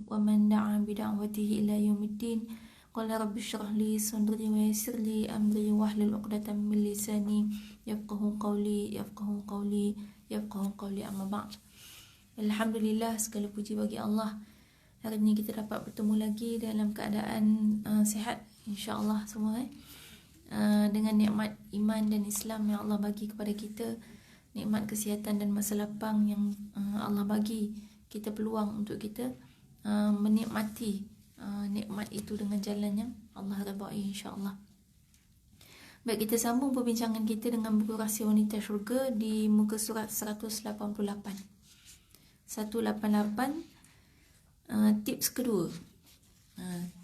ومن دعا بدعوته إلى يوم الدين. قال رب اشرح لي صدري ويسر لي أمري واحلل عقدة من لساني يفقهوا قولي. Amma ba'd. Alhamdulillah, segala puji bagi Allah. Hari ini kita dapat bertemu lagi dalam keadaan sihat insya-Allah semua dengan nikmat iman dan Islam yang Allah bagi kepada kita, nikmat kesihatan dan masa lapang yang Allah bagi kita peluang untuk kita menikmati nikmat itu dengan jalan yang Allah redai insya-Allah. Baik, kita sambung perbincangan kita dengan buku Rahsia Wanita Syurga di muka surat 188. 188, tips kedua.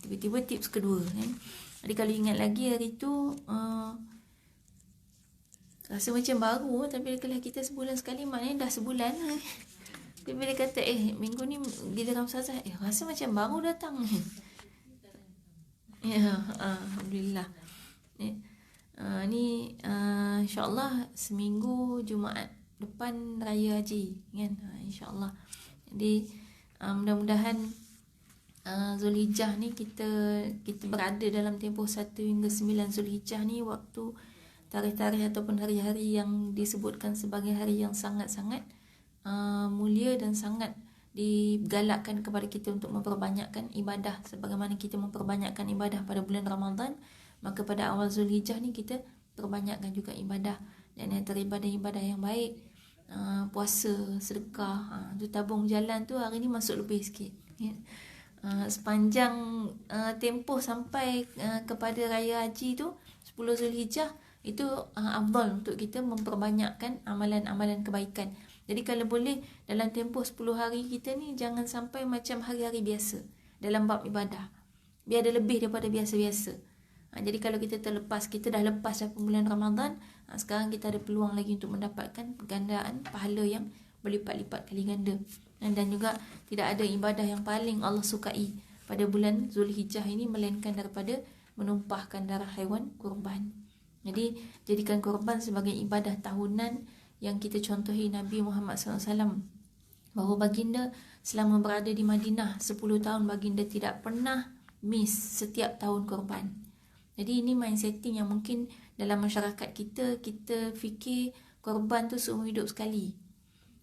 Tiba-tiba tips kedua kan. Jadi kalau ingat lagi hari tu rasa macam baru, tapi kalau kita sebulan sekali maknanya dah sebulan. Tapi bila kata minggu ni giliran ustazah, rasa macam baru datang. Ya, alhamdulillah. Ni insya-Allah seminggu Jumaat depan Raya Haji kan, insya-Allah. Jadi mudah-mudahan Zulhijjah ni kita berada dalam tempoh 1 hingga 9 Zulhijjah ni, waktu tarikh-tarikh ataupun hari-hari yang disebutkan sebagai hari yang sangat-sangat mulia dan sangat digalakkan kepada kita untuk memperbanyakkan ibadah. Sebagaimana kita memperbanyakkan ibadah pada bulan Ramadan, maka pada awal Zulhijjah ni kita perbanyakkan juga ibadah. Dan antara ibadah-ibadah yang baik, puasa, sedekah, tu tabung jalan tu hari ni masuk lebih sikit. Sepanjang tempoh sampai kepada Raya Haji tu 10 Zulhijjah, itu afdal untuk kita memperbanyakkan amalan-amalan kebaikan. Jadi kalau boleh dalam tempoh 10 hari kita ni jangan sampai macam hari-hari biasa dalam bab ibadah. Biar ada lebih daripada biasa-biasa. Jadi kalau kita dah lepas dah bulan Ramadan, sekarang kita ada peluang lagi untuk mendapatkan gandaan pahala yang berlipat-lipat kali ganda. Dan juga tidak ada ibadah yang paling Allah sukai pada bulan Zulhijjah ini melainkan daripada menumpahkan darah haiwan kurban. Jadi jadikan kurban sebagai ibadah tahunan yang kita contohi Nabi Muhammad SAW, bahawa baginda selama berada di Madinah 10 tahun baginda tidak pernah miss setiap tahun kurban. Jadi ini mindsetting yang mungkin dalam masyarakat kita fikir korban tu seumur hidup sekali.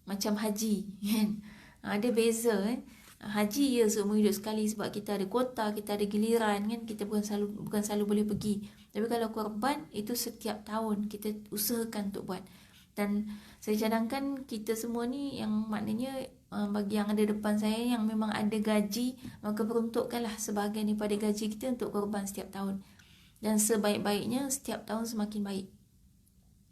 Macam haji kan. Ada beza kan. Haji ya seumur hidup sekali sebab kita ada kuota, kita ada giliran kan. Kita bukan selalu boleh pergi. Tapi kalau korban itu setiap tahun kita usahakan untuk buat. Dan saya cadangkan kita semua ni yang maknanya bagi yang ada depan saya yang memang ada gaji, maka peruntukkanlah sebahagian daripada gaji kita untuk korban setiap tahun. Dan sebaik-baiknya setiap tahun semakin baik.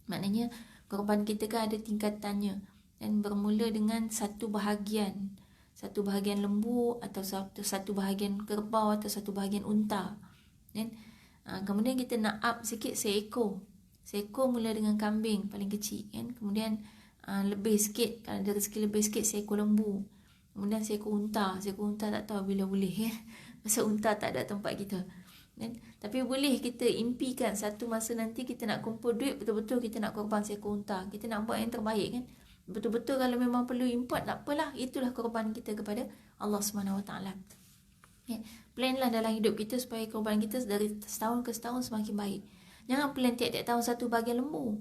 Maknanya korban kita kan ada tingkatannya. Dan bermula dengan satu bahagian lembu, atau satu bahagian kerbau, atau satu bahagian unta. Dan kemudian kita nak up sikit seekor mula dengan kambing paling kecil kan. Kemudian lebih sikit, kalau ada rezeki lebih sikit, seekor lembu. Kemudian seekor unta tak tahu bila boleh ya. Pasal unta tak ada tempat kita. Tapi boleh kita impikan satu masa nanti kita nak kumpul duit, betul-betul kita nak korban seekor unta. Kita nak buat yang terbaik kan. Betul-betul kalau memang perlu import, tak apalah, itulah korban kita kepada Allah SWT. Planlah dalam hidup kita supaya korban kita dari setahun ke setahun semakin baik. Jangan plan tiap-tiap tahun satu bahagian lembu.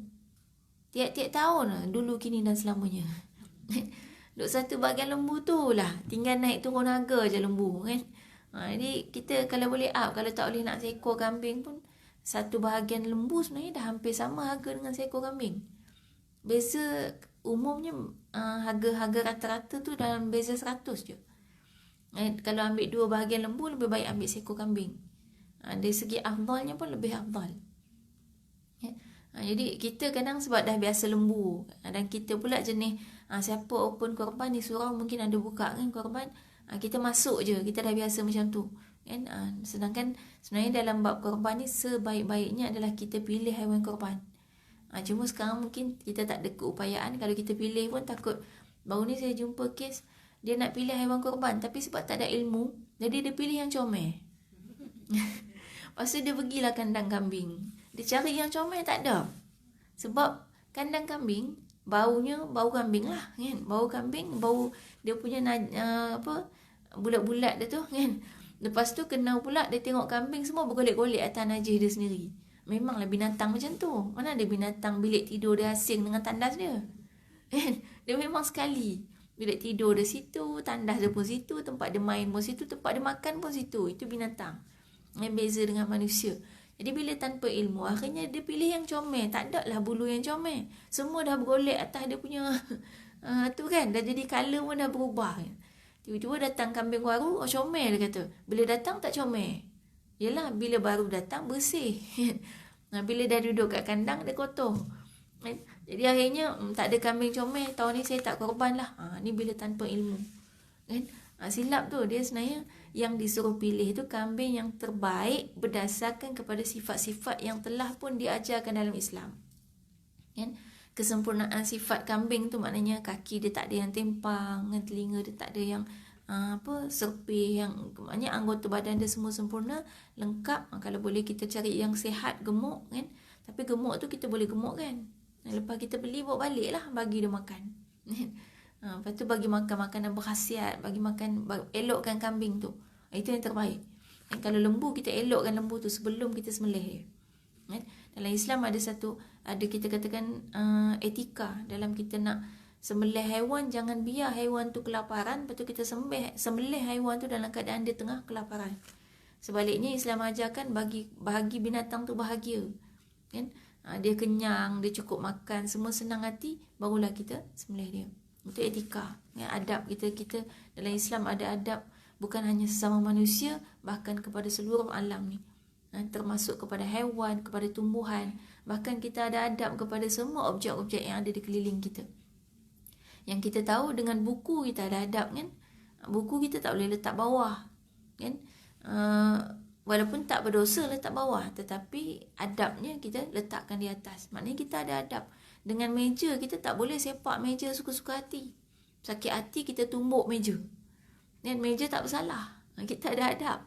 Tiap-tiap tahun dulu, kini dan selamanya. Duk satu bahagian lembu tu lah, tinggal naik turun harga je lembu kan. Jadi kita kalau boleh up, kalau tak boleh nak seekor kambing pun, satu bahagian lembu sebenarnya dah hampir sama harga dengan seekor kambing. Beza umumnya harga rata-rata tu dalam beza 100 je. Kalau ambil 2 bahagian lembu, lebih baik ambil seekor kambing. Dari segi afdalnya pun lebih afdal. Jadi kita kadang sebab dah biasa lembu, dan kita pula jenis siapa open korban di surau mungkin ada buka kan korban, kita masuk je, kita dah biasa macam tu kan. Sedangkan sebenarnya dalam bab korban ni sebaik-baiknya adalah kita pilih haiwan korban. Cuma sekarang mungkin kita tak ada keupayaan. Kalau kita pilih pun takut. Baru ni saya jumpa kes, dia nak pilih haiwan korban, tapi sebab tak ada ilmu, jadi dia pilih yang comel. Lepas tu dia pergilah kandang kambing, dia cari yang comel, tak ada. Sebab kandang kambing baunya bau kambing lah kan, bau kambing, bau dia punya bulat-bulat dia tu kan. Lepas tu kena pula dia tengok kambing semua bergolek-golek atas najis dia sendiri. Memanglah binatang macam tu. Mana ada binatang bilik tidur dia asing dengan tandas dia. Kan? Dia memang sekali. Bilik tidur dia situ, tandas dia pun situ, tempat dia main pun situ, tempat dia makan pun situ. Itu binatang. Yang beza dengan manusia. Jadi bila tanpa ilmu, akhirnya dia pilih yang comel. Tak ada lah bulu yang comel. Semua dah bergolek atas dia punya tu kan. Dah jadi colour pun dah berubah. Tiba-tiba datang kambing baru, comel dia kata. Bila datang tak comel. Yelah, bila baru datang bersih. Bila dah duduk kat kandang, dia kotor. Jadi akhirnya tak ada kambing comel. Tahun ni saya tak korban lah. Ni bila tanpa ilmu. Kan? Silap tu. Dia sebenarnya yang disuruh pilih tu kambing yang terbaik berdasarkan kepada sifat-sifat yang telah pun diajarkan dalam Islam. Kan? Kesempurnaan sifat kambing tu maknanya kaki dia tak ada yang tempang, telinga dia tak ada yang serpih, yang maknanya anggota badan dia semua sempurna, lengkap. Kalau boleh kita cari yang sihat, gemuk kan. Tapi gemuk tu kita boleh gemuk kan. Lepas kita beli bawa balik lah, bagi dia makan. Lepas tu bagi makan makanan berkhasiat, elokkan kambing tu. Itu yang terbaik. Dan kalau lembu, kita elokkan lembu tu sebelum kita sembelih dia. Dalam Islam ada kita katakan etika. Dalam kita nak sembelih haiwan, jangan biar haiwan tu kelaparan, lepas tu kita sembelih haiwan tu dalam keadaan dia tengah kelaparan. Sebaliknya Islam ajarkan bahagi binatang tu bahagia. Kan? Dia kenyang, dia cukup makan, semua senang hati, barulah kita sembelih dia. Itu etika. Adab kita dalam Islam ada adab bukan hanya sesama manusia, bahkan kepada seluruh alam ni. Termasuk kepada haiwan, kepada tumbuhan. Bahkan kita ada adab kepada semua objek-objek yang ada di keliling kita. Yang kita tahu dengan buku kita ada adab kan. Buku kita tak boleh letak bawah kan. Walaupun tak berdosa letak bawah, tetapi adabnya kita letakkan di atas. Maknanya kita ada adab. Dengan meja kita tak boleh sepak meja suka-suka hati. Sakit hati kita tumbuk meja. Dan meja tak bersalah. Kita ada adab.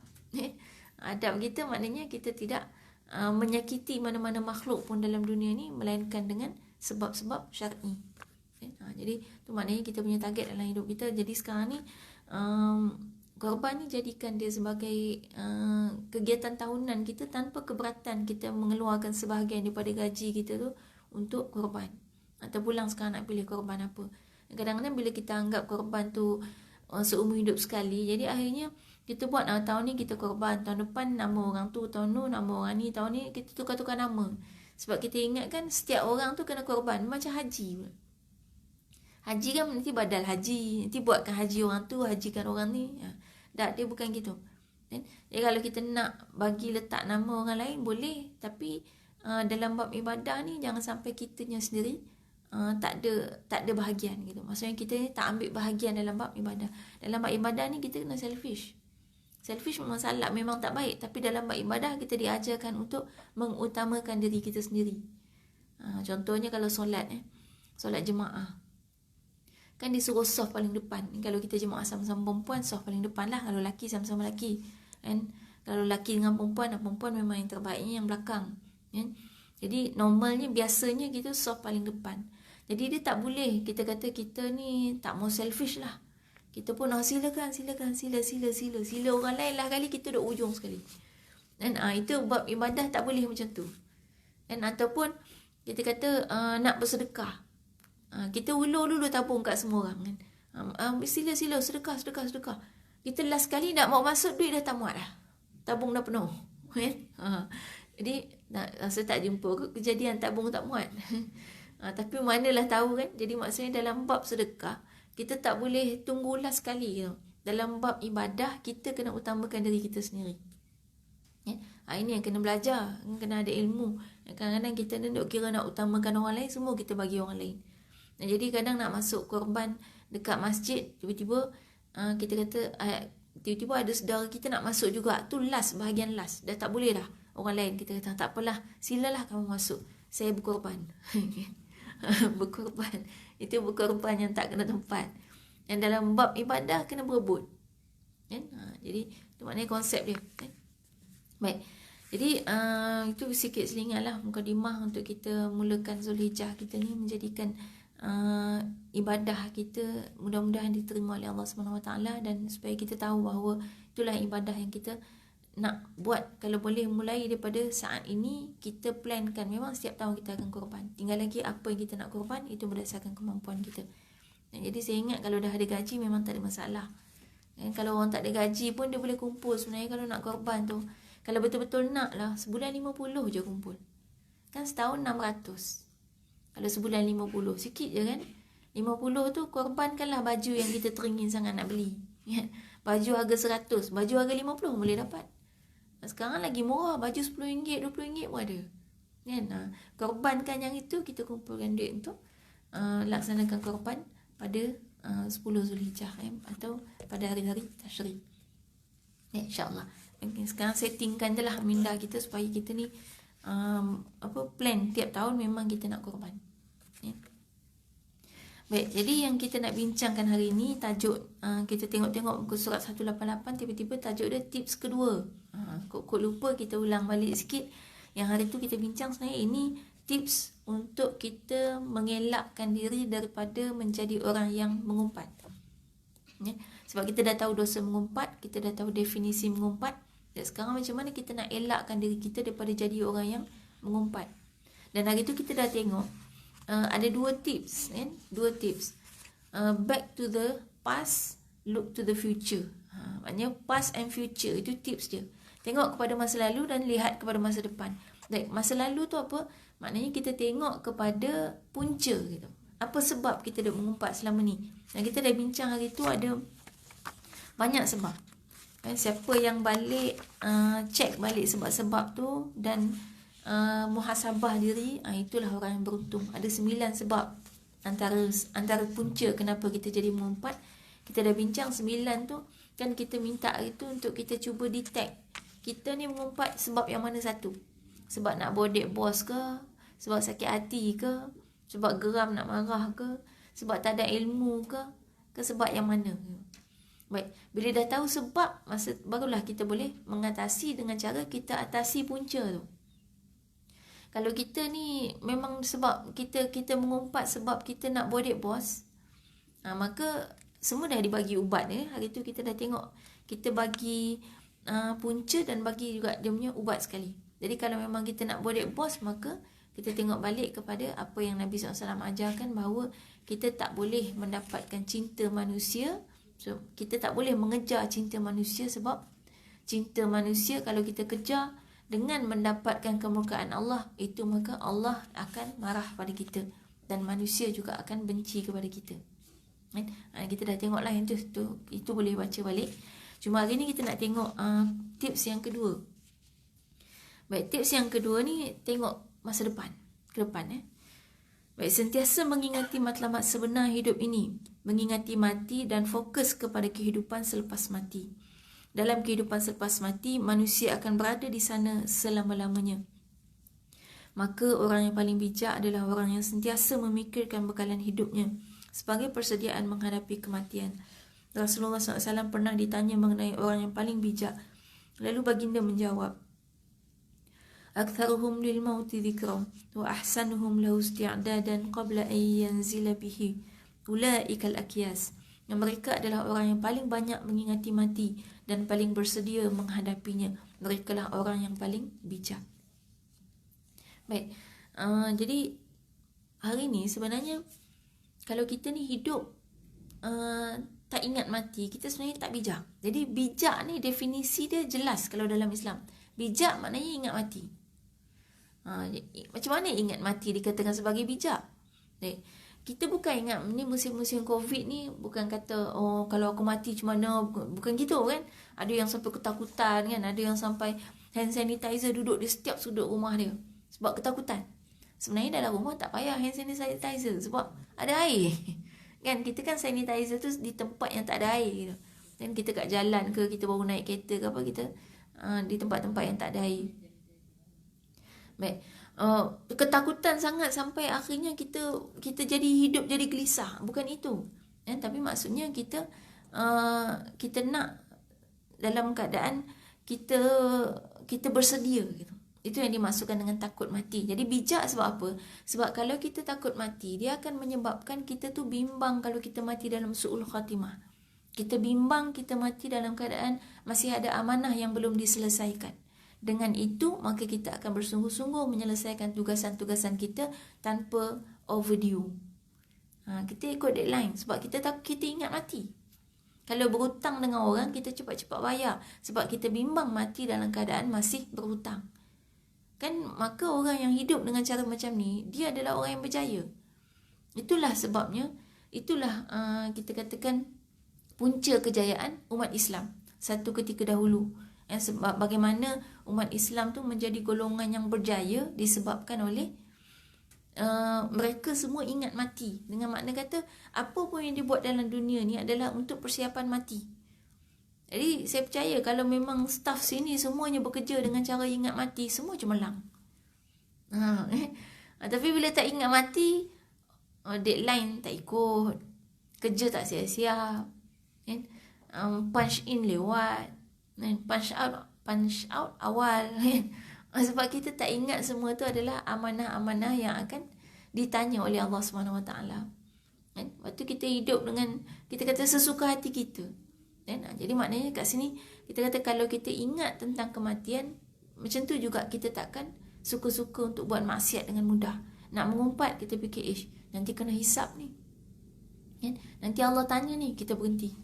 Adab kita maknanya kita tidak menyakiti mana-mana makhluk pun dalam dunia ni, melainkan dengan sebab-sebab syar'i. Jadi tu maknanya kita punya target dalam hidup kita. Jadi sekarang ni korban ni jadikan dia sebagai kegiatan tahunan kita tanpa keberatan kita mengeluarkan sebahagian daripada gaji kita tu untuk korban. Atau pulang sekarang nak pilih korban apa. Kadang-kadang bila kita anggap korban tu seumur hidup sekali, jadi akhirnya kita buat tahun ni kita korban, tahun depan nama orang tu, tahun tu nama orang ni, tahun ni kita tukar-tukar nama. Sebab kita ingatkan setiap orang tu kena korban. Macam haji pula. Haji kan nanti badal haji, nanti buatkan haji orang tu, hajikan orang ni. Tak, dia bukan gitu. Jadi kalau kita nak bagi letak nama orang lain boleh, tapi dalam bab ibadah ni jangan sampai kitanya sendiri tak ada bahagian gitu. Maksudnya kita ni tak ambil bahagian dalam bab ibadah. Dalam bab ibadah ni kita kena selfish. Selfish memang salah, memang tak baik. Tapi dalam bab ibadah kita diajarkan untuk mengutamakan diri kita sendiri. Contohnya kalau solat jemaah, kan disuruh soft paling depan. Kalau kita jemaah sama-sama perempuan, soft paling depan lah. Kalau lelaki sama-sama lelaki kan. Kalau lelaki dengan perempuan memang yang terbaiknya yang belakang kan. Jadi normalnya biasanya kita soft paling depan. Jadi dia tak boleh kita kata kita ni tak mau selfish lah. Kita pun silakan sila orang lain lah kali, kita duduk ujung sekali. Dan itu bab ibadah tak boleh macam tu. Dan ataupun kita kata nak bersedekah. Kita ulur dulu tabung kat semua orang kan. Sila sedekah. Kita last kali nak mau masuk, duit dah tak muat dah. Tabung dah penuh. Kan? Jadi saya tak jumpa kejadian tabung tak muat. Tapi manalah tahu kan. Jadi maksudnya dalam bab sedekah kita tak boleh tunggu last kali. Dalam bab ibadah kita kena utamakan diri kita sendiri. Ini yang kena belajar, kena ada ilmu. Kadang-kadang kita duduk kira nak utamakan orang lain, semua kita bagi orang lain. Jadi kadang nak masuk korban dekat masjid, tiba-tiba kita kata tiba-tiba ada saudara kita nak masuk juga. Tu last, bahagian last. Dah tak boleh dah. Orang lain kita kata tak apalah, silalah kamu masuk. Saya berkorban. Berkorban. Itu berkorban yang tak kena tempat. Dan dalam bab ibadah kena berebut. Kan? Jadi itu maknanya konsep dia. Kan? Baik. Jadi itu sikit selingan lah mukadimah untuk kita mulakan Zulhijjah kita ni, menjadikan ibadah kita mudah-mudahan diterima oleh Allah SWT, dan supaya kita tahu bahawa itulah ibadah yang kita nak buat. Kalau boleh mulai daripada saat ini, kita plankan. Memang setiap tahun kita akan korban, tinggal lagi apa yang kita nak korban itu berdasarkan kemampuan kita. Jadi saya ingat kalau dah ada gaji memang tak ada masalah. Kalau orang tak ada gaji pun dia boleh kumpul sebenarnya. Kalau nak korban tu, kalau betul-betul nak lah, sebulan 50 je kumpul. Kan setahun 600. Kalau sebulan 50, sikit je kan. 50 tu korbankanlah baju yang kita teringin sangat nak beli. Baju harga 100, baju harga 50 boleh dapat. Sekarang lagi murah, baju RM10, RM20 pun ada. Kan? Korbankan yang itu, kita kumpulkan duit untuk laksanakan korban pada 10 Zulhijjah atau pada hari-hari Tashrik. InsyaAllah. Sekarang settingkan je lah minda kita supaya kita ni plan tiap tahun memang kita nak korban. Baik, jadi yang kita nak bincangkan hari ini tajuk, kita tengok-tengok muka surat 188, tiba-tiba tajuk dia tips kedua. Kok lupa, kita ulang balik sikit. Yang hari tu kita bincang sebenarnya ini tips untuk kita mengelakkan diri daripada menjadi orang yang mengumpat. Sebab kita dah tahu dosa mengumpat, kita dah tahu definisi mengumpat. Dan sekarang macam mana kita nak elakkan diri kita daripada jadi orang yang mengumpat. Dan hari tu kita dah tengok ada dua tips, kan? Dua tips. Back to the past, look to the future. Maknanya past and future itu tips dia. Tengok kepada masa lalu dan lihat kepada masa depan. Baik, masa lalu tu apa? Maknanya kita tengok kepada punca gitu. Apa sebab kita dah mengumpat selama ni? Dan kita dah bincang hari tu ada banyak sebab. Siapa yang balik cek balik sebab-sebab tu dan muhasabah diri, itulah orang yang beruntung. Ada 9 sebab antara punca kenapa kita jadi mengumpat. Kita dah bincang 9 tu. Kan kita minta hari tu untuk kita cuba detect kita ni mengumpat sebab yang mana satu. Sebab nak bodek bos ke, sebab sakit hati ke, sebab geram nak marah ke, sebab tak ada ilmu ke sebab yang mana. Baik, bila dah tahu sebab, barulah kita boleh mengatasi dengan cara kita atasi punca tu. Kalau kita ni memang sebab kita mengumpat sebab kita nak bodek bos, maka semua dah dibagi ubat. Hari tu kita dah tengok, kita bagi punca dan bagi juga dia punya ubat sekali. Jadi kalau memang kita nak bodek bos, maka kita tengok balik kepada apa yang Nabi SAW ajarkan, bahawa kita tak boleh mendapatkan cinta manusia. So, kita tak boleh mengejar cinta manusia, sebab cinta manusia kalau kita kejar dengan mendapatkan kemurkaan Allah, itu maka Allah akan marah pada kita dan manusia juga akan benci kepada kita. Kita dah tengok lah yang itu boleh baca balik. Cuma hari ni kita nak tengok tips yang kedua. Baik, tips yang kedua ni tengok masa depan, ke depan. Baik, sentiasa mengingati matlamat sebenar hidup ini, mengingati mati dan fokus kepada kehidupan selepas mati. Dalam kehidupan selepas mati, manusia akan berada di sana selama-lamanya. Maka orang yang paling bijak adalah orang yang sentiasa memikirkan bekalan hidupnya sebagai persediaan menghadapi kematian. Rasulullah SAW pernah ditanya mengenai orang yang paling bijak. Lalu baginda menjawab, aktharuhum lil mauti dhikra wa ahsanuhum lahu isti'dadan qabla an yanzila bihi ulaika al akyas. Yang mereka adalah orang yang paling banyak mengingati mati dan paling bersedia menghadapinya. Mereka lah orang yang paling bijak. Baik, jadi hari ni sebenarnya kalau kita ni hidup tak ingat mati, kita sebenarnya tak bijak. Jadi bijak ni definisi dia jelas kalau dalam Islam. Bijak maknanya ingat mati. Macam mana ingat mati dikatakan sebagai bijak? Kita bukan ingat ni musim-musim COVID ni, bukan kata kalau aku mati macam mana, bukan gitu kan. Ada yang sampai ketakutan kan, ada yang sampai hand sanitizer duduk di setiap sudut rumah dia sebab ketakutan. Sebenarnya dalam rumah tak payah hand sanitizer sebab ada air. Kan kita kan sanitizer tu di tempat yang tak ada air gitu. Dan kita kat jalan ke, kita baru naik kereta ke apa, kita di tempat-tempat yang tak ada air. Baik, ketakutan sangat sampai akhirnya kita jadi hidup jadi gelisah, bukan itu. Tapi maksudnya kita nak dalam keadaan kita bersedia gitu. Itu yang dimaksudkan dengan takut mati. Jadi bijak sebab apa? Sebab kalau kita takut mati, dia akan menyebabkan kita tu bimbang kalau kita mati dalam su'ul khatimah. Kita bimbang kita mati dalam keadaan masih ada amanah yang belum diselesaikan. Dengan itu, maka kita akan bersungguh-sungguh menyelesaikan tugasan-tugasan kita tanpa overdue. Kita ikut deadline sebab kita ingat mati. Kalau berhutang dengan orang, kita cepat-cepat bayar sebab kita bimbang mati dalam keadaan masih berhutang. Kan, maka orang yang hidup dengan cara macam ni, dia adalah orang yang berjaya. Itulah sebabnya, itulah kita katakan punca kejayaan umat Islam satu ketika dahulu. Sebab bagaimana umat Islam tu menjadi golongan yang berjaya disebabkan oleh mereka semua ingat mati. Dengan makna kata, apa pun yang dibuat dalam dunia ni adalah untuk persiapan mati. Jadi saya percaya kalau memang staff sini semuanya bekerja dengan cara ingat mati, semua cemerlang. Tapi bila tak ingat mati, deadline tak ikut, kerja tak siap-siap, punch in lewat, punch out awal. Sebab kita tak ingat semua tu adalah amanah-amanah yang akan ditanya oleh Allah SWT. Waktu kita hidup dengan, kita kata sesuka hati kita. Jadi maknanya kat sini kita kata kalau kita ingat tentang kematian, macam tu juga kita takkan suka-suka untuk buat maksiat dengan mudah. Nak mengumpat, kita fikir nanti kena hisap ni, nanti Allah tanya ni, kita berhenti.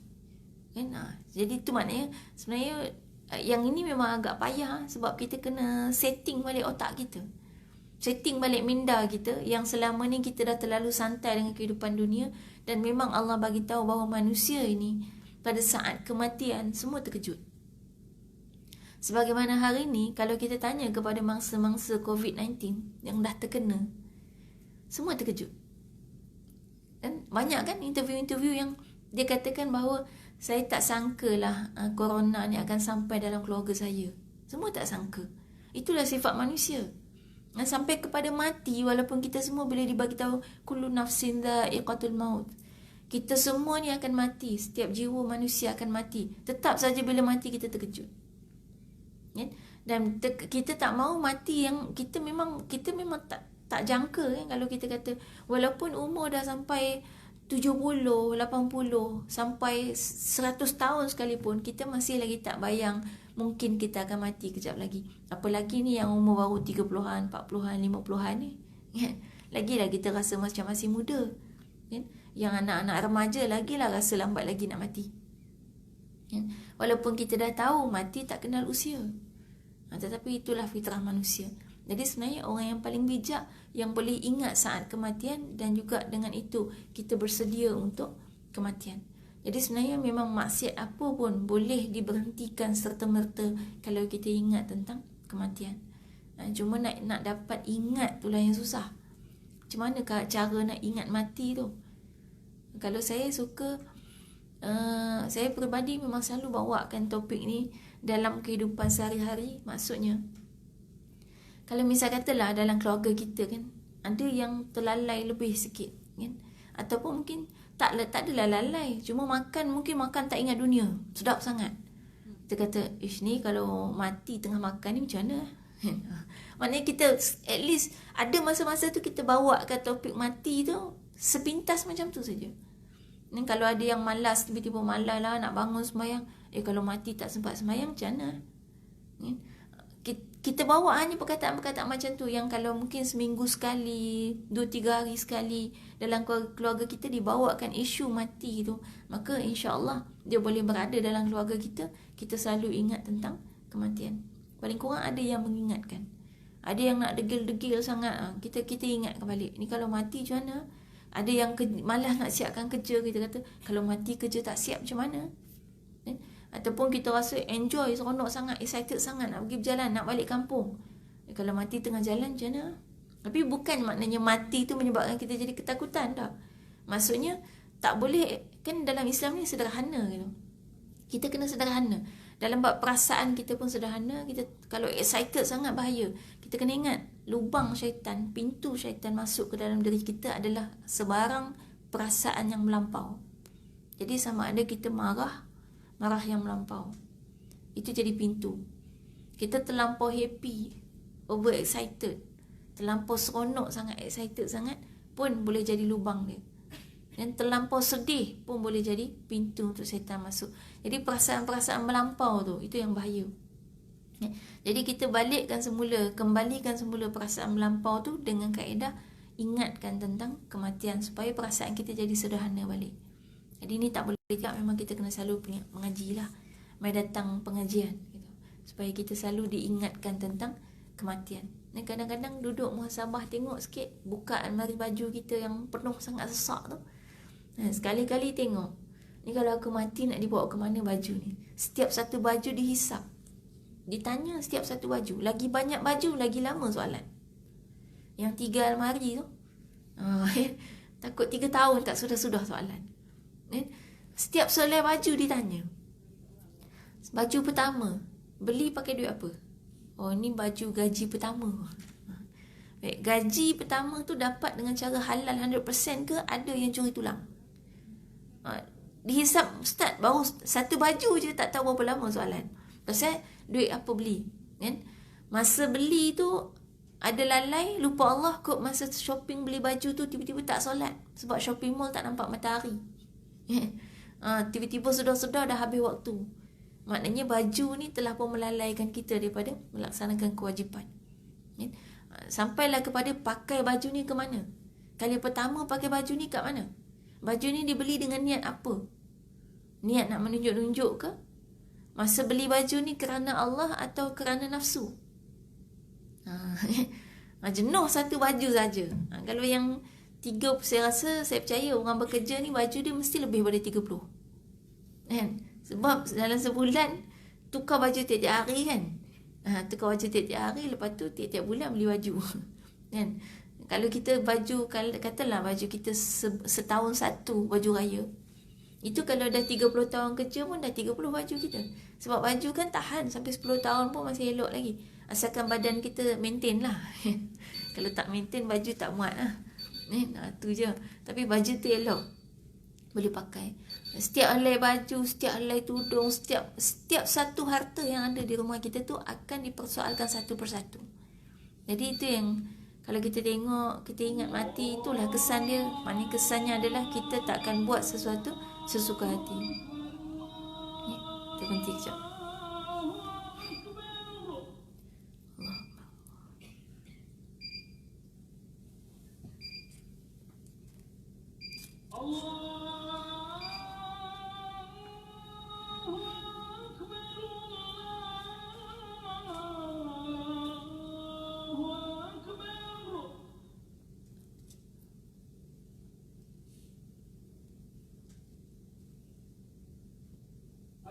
Jadi tu maknanya sebenarnya yang ini memang agak payah sebab kita kena setting balik otak kita, setting balik minda kita yang selama ni kita dah terlalu santai dengan kehidupan dunia. Dan memang Allah bagi tahu bahawa manusia ini pada saat kematian semua terkejut. Sebagaimana hari ni kalau kita tanya kepada mangsa-mangsa COVID-19 yang dah terkena, semua terkejut. Dan banyak kan interview-interview yang dia katakan bahawa saya tak sangkalah corona ni akan sampai dalam keluarga saya. Semua tak sangka. Itulah sifat manusia. Sampai kepada mati, walaupun kita semua boleh dibagi tahu kullu nafsin dha'iqatul maut. Kita semua ni akan mati, setiap jiwa manusia akan mati. Tetap saja bila mati kita terkejut. Dan kita tak mahu mati yang kita memang tak jangka kan. Kalau kita kata walaupun umur dah sampai 70, 80, sampai 100 tahun sekalipun, kita masih lagi tak bayang mungkin kita akan mati kejap lagi. Apalagi ni yang umur baru 30-an, 40-an, 50-an ni. Lagilah kita rasa macam masih muda. Yang anak-anak remaja lagilah rasa lambat lagi nak mati. Walaupun kita dah tahu mati tak kenal usia. Tetapi itulah fitrah manusia. Jadi sebenarnya orang yang paling bijak yang boleh ingat saat kematian, dan juga dengan itu kita bersedia untuk kematian. Jadi sebenarnya memang maksiat apa pun boleh diberhentikan serta-merta kalau kita ingat tentang kematian. Cuma nak dapat ingat itulah yang susah. Macam mana cara nak ingat mati tu? Kalau saya suka, saya peribadi memang selalu bawakan topik ni dalam kehidupan sehari-hari. Maksudnya, kalau misal katalah dalam keluarga kita kan, ada yang terlalai lebih sikit kan? Ataupun mungkin tak adalah lalai, cuma mungkin makan tak ingat dunia, sedap sangat. Kita kata, ni kalau mati tengah makan ni macam mana? Maknanya kita at least ada masa-masa tu kita bawakan topik mati tu sepintas macam tu saja. Dan kalau ada yang malas, tiba-tiba malas lah nak bangun sembahyang, kalau mati tak sempat sembahyang macam mana? Kita bawa hanya perkataan-perkataan macam tu, yang kalau mungkin seminggu sekali, 2-3 hari sekali dalam keluarga kita dibawakan isu mati tu, maka insya-Allah dia boleh berada dalam keluarga kita. Kita selalu ingat tentang kematian. Paling kurang ada yang mengingatkan. Ada yang nak degil-degil sangat, kita ingatkan balik. Ni kalau mati macam mana? Ada yang malas nak siapkan kerja, kita kata kalau mati kerja tak siap macam mana? Ataupun kita rasa enjoy, seronok sangat, excited sangat nak pergi berjalan, nak balik kampung. Kalau mati tengah jalan macam mana? Tapi bukan maknanya mati tu menyebabkan kita jadi ketakutan, tak. Maksudnya tak boleh, kan dalam Islam ni sederhana gitu. Kita kena sederhana. Dalam bab perasaan kita pun sederhana. Kita kalau excited sangat bahaya. Kita kena ingat, lubang syaitan, pintu syaitan masuk ke dalam diri kita adalah sebarang perasaan yang melampau. Jadi sama ada kita marah yang melampau, itu jadi pintu. Kita terlampau happy, over excited, terlampau seronok sangat, excited sangat pun boleh jadi lubang dia. Dan terlampau sedih pun boleh jadi pintu untuk syaitan masuk. Jadi perasaan-perasaan melampau tu, itu yang bahaya. Jadi kita kembalikan semula perasaan melampau tu dengan kaedah ingatkan tentang kematian supaya perasaan kita jadi sederhana balik. Jadi ni tak boleh tak, memang kita kena selalu mengaji lah, mai datang pengajian gitu, supaya kita selalu diingatkan tentang kematian. Dan kadang-kadang duduk muhasabah, tengok sikit buka almari baju kita yang penuh sangat sesak tu. Sekali-kali tengok, ni kalau aku mati nak dibawa ke mana baju ni. Setiap satu baju dihisap, ditanya setiap satu baju. Lagi banyak baju, lagi lama soalan. Yang 3 almari tu, takut 3 tahun tak sudah-sudah soalan. Setiap selai baju ditanya. Baju pertama, beli pakai duit apa? Oh, ni baju gaji pertama. Gaji pertama tu dapat dengan cara halal 100% ke ada yang curi tulang? Dihisap ustaz, baru satu baju je tak tahu berapa lama soalan. Pasal duit apa beli, kan? Masa beli tu ada lalai, lupa Allah, kot masa shopping beli baju tu tiba-tiba tak solat sebab shopping mall tak nampak matahari. Tiba-tiba sudah-sudah dah habis waktu. Maknanya baju ni telah pun melalaikan kita daripada melaksanakan kewajipan. Sampailah kepada pakai baju ni ke mana. Kali pertama pakai baju ni kat mana? Baju ni dibeli dengan niat apa? Niat nak menunjuk-nunjuk ke? Masa beli baju ni kerana Allah atau kerana nafsu? Jenuh satu baju saja. Kalau yang 3, saya rasa, saya percaya orang bekerja ni baju dia mesti lebih daripada 30. Kan? Sebab dalam sebulan tukar baju tiap-tiap hari kan. Tukar baju tiap-tiap hari, lepas tu tiap-tiap bulan beli baju. Kan? Kalau kita baju, katalah baju kita setahun satu baju raya, itu kalau dah 30 tahun kerja pun dah 30 baju kita. Sebab baju kan tahan sampai 10 tahun pun masih elok lagi, asalkan badan kita maintain lah. Kalau tak maintain, baju tak muat lah. Tu je. Tapi baju tu elok, boleh pakai. Setiap helai baju, setiap helai tudung, setiap satu harta yang ada di rumah kita tu akan dipersoalkan satu persatu. Jadi itu yang kalau kita tengok, kita ingat mati, itulah kesan dia. Maknanya kesannya adalah kita tak akan buat sesuatu sesuka hati. Kita berhenti kejap.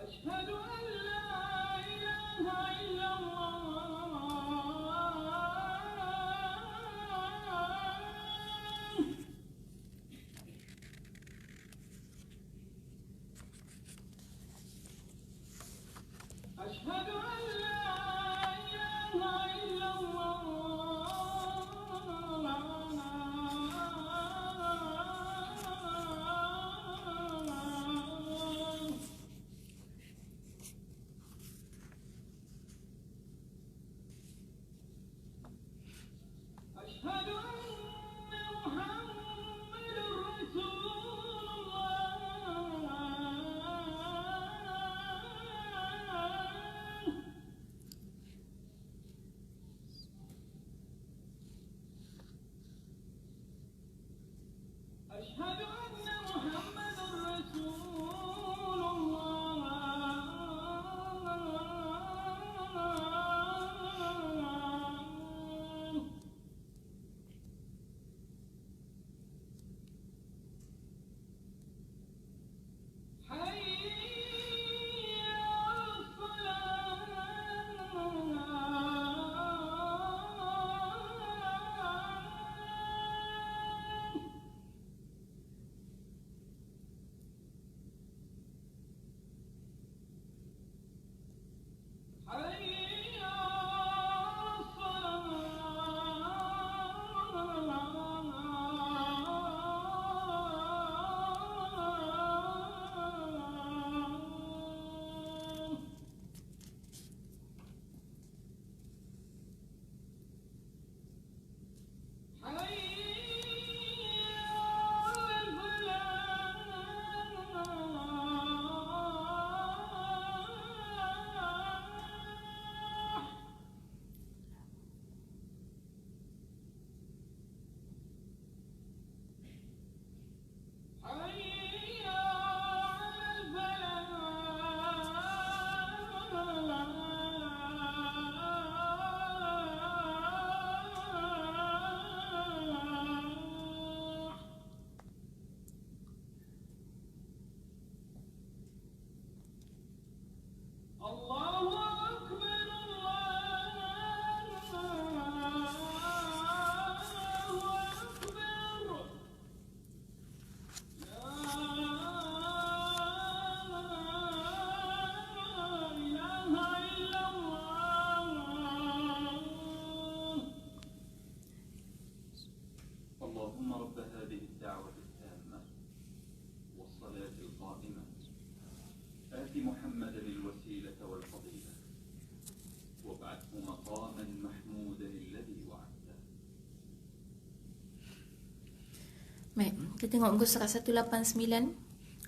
أشهد أن لا إله إلا الله أشهد أن لا إله إلا الله أشهد أن محمد رسول الله Kita tengok muka surat 189.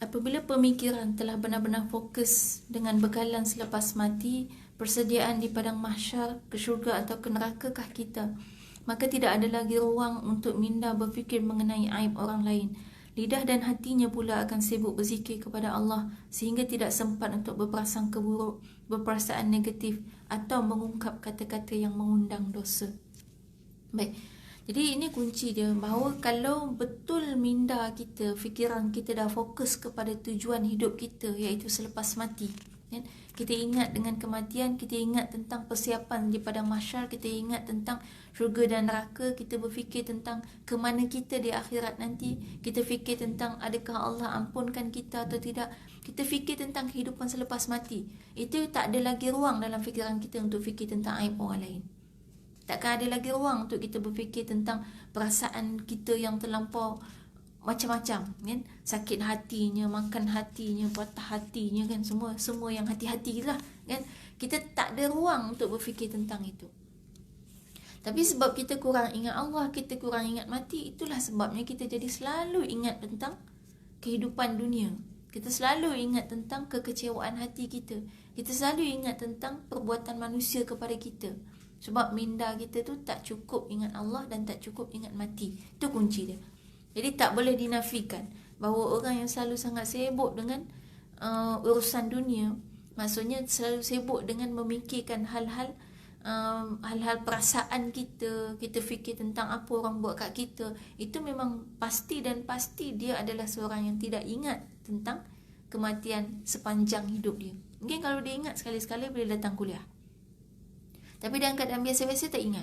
Apabila pemikiran telah benar-benar fokus dengan bekalan selepas mati, persediaan di padang mahsyar, ke syurga atau ke nerakakah kita, maka tidak ada lagi ruang untuk minda berfikir mengenai aib orang lain. Lidah dan hatinya pula akan sibuk berzikir kepada Allah sehingga tidak sempat untuk berprasangka buruk, berperasaan negatif atau mengungkap kata-kata yang mengundang dosa. Baik. Jadi ini kunci dia, bahawa kalau betul minda kita, fikiran kita dah fokus kepada tujuan hidup kita, iaitu selepas mati, kan? Kita ingat dengan kematian, kita ingat tentang persiapan di padang mahsyar, kita ingat tentang syurga dan neraka, kita berfikir tentang ke mana kita di akhirat nanti, kita fikir tentang adakah Allah ampunkan kita atau tidak, kita fikir tentang kehidupan selepas mati. Itu tak ada lagi ruang dalam fikiran kita untuk fikir tentang aib orang lain. Takkan ada lagi ruang untuk kita berfikir tentang perasaan kita yang terlampau macam-macam, kan? Sakit hatinya, makan hatinya, patah hatinya, kan? Semua yang hati-hati lah, kan? Kita tak ada ruang untuk berfikir tentang itu. Tapi sebab kita kurang ingat Allah, kita kurang ingat mati, itulah sebabnya kita jadi selalu ingat tentang kehidupan dunia. Kita selalu ingat tentang kekecewaan hati kita. Kita selalu ingat tentang perbuatan manusia kepada kita. Sebab minda kita tu tak cukup ingat Allah dan tak cukup ingat mati. Itu kunci dia. Jadi tak boleh dinafikan bahawa orang yang selalu sangat sibuk dengan urusan dunia, maksudnya selalu sibuk dengan memikirkan hal-hal perasaan kita, kita fikir tentang apa orang buat kat kita, itu memang pasti dan pasti dia adalah seorang yang tidak ingat tentang kematian sepanjang hidup dia. Mungkin kalau dia ingat sekali-sekala bila datang kuliah, tapi dalam keadaan biasa-biasa tak ingat,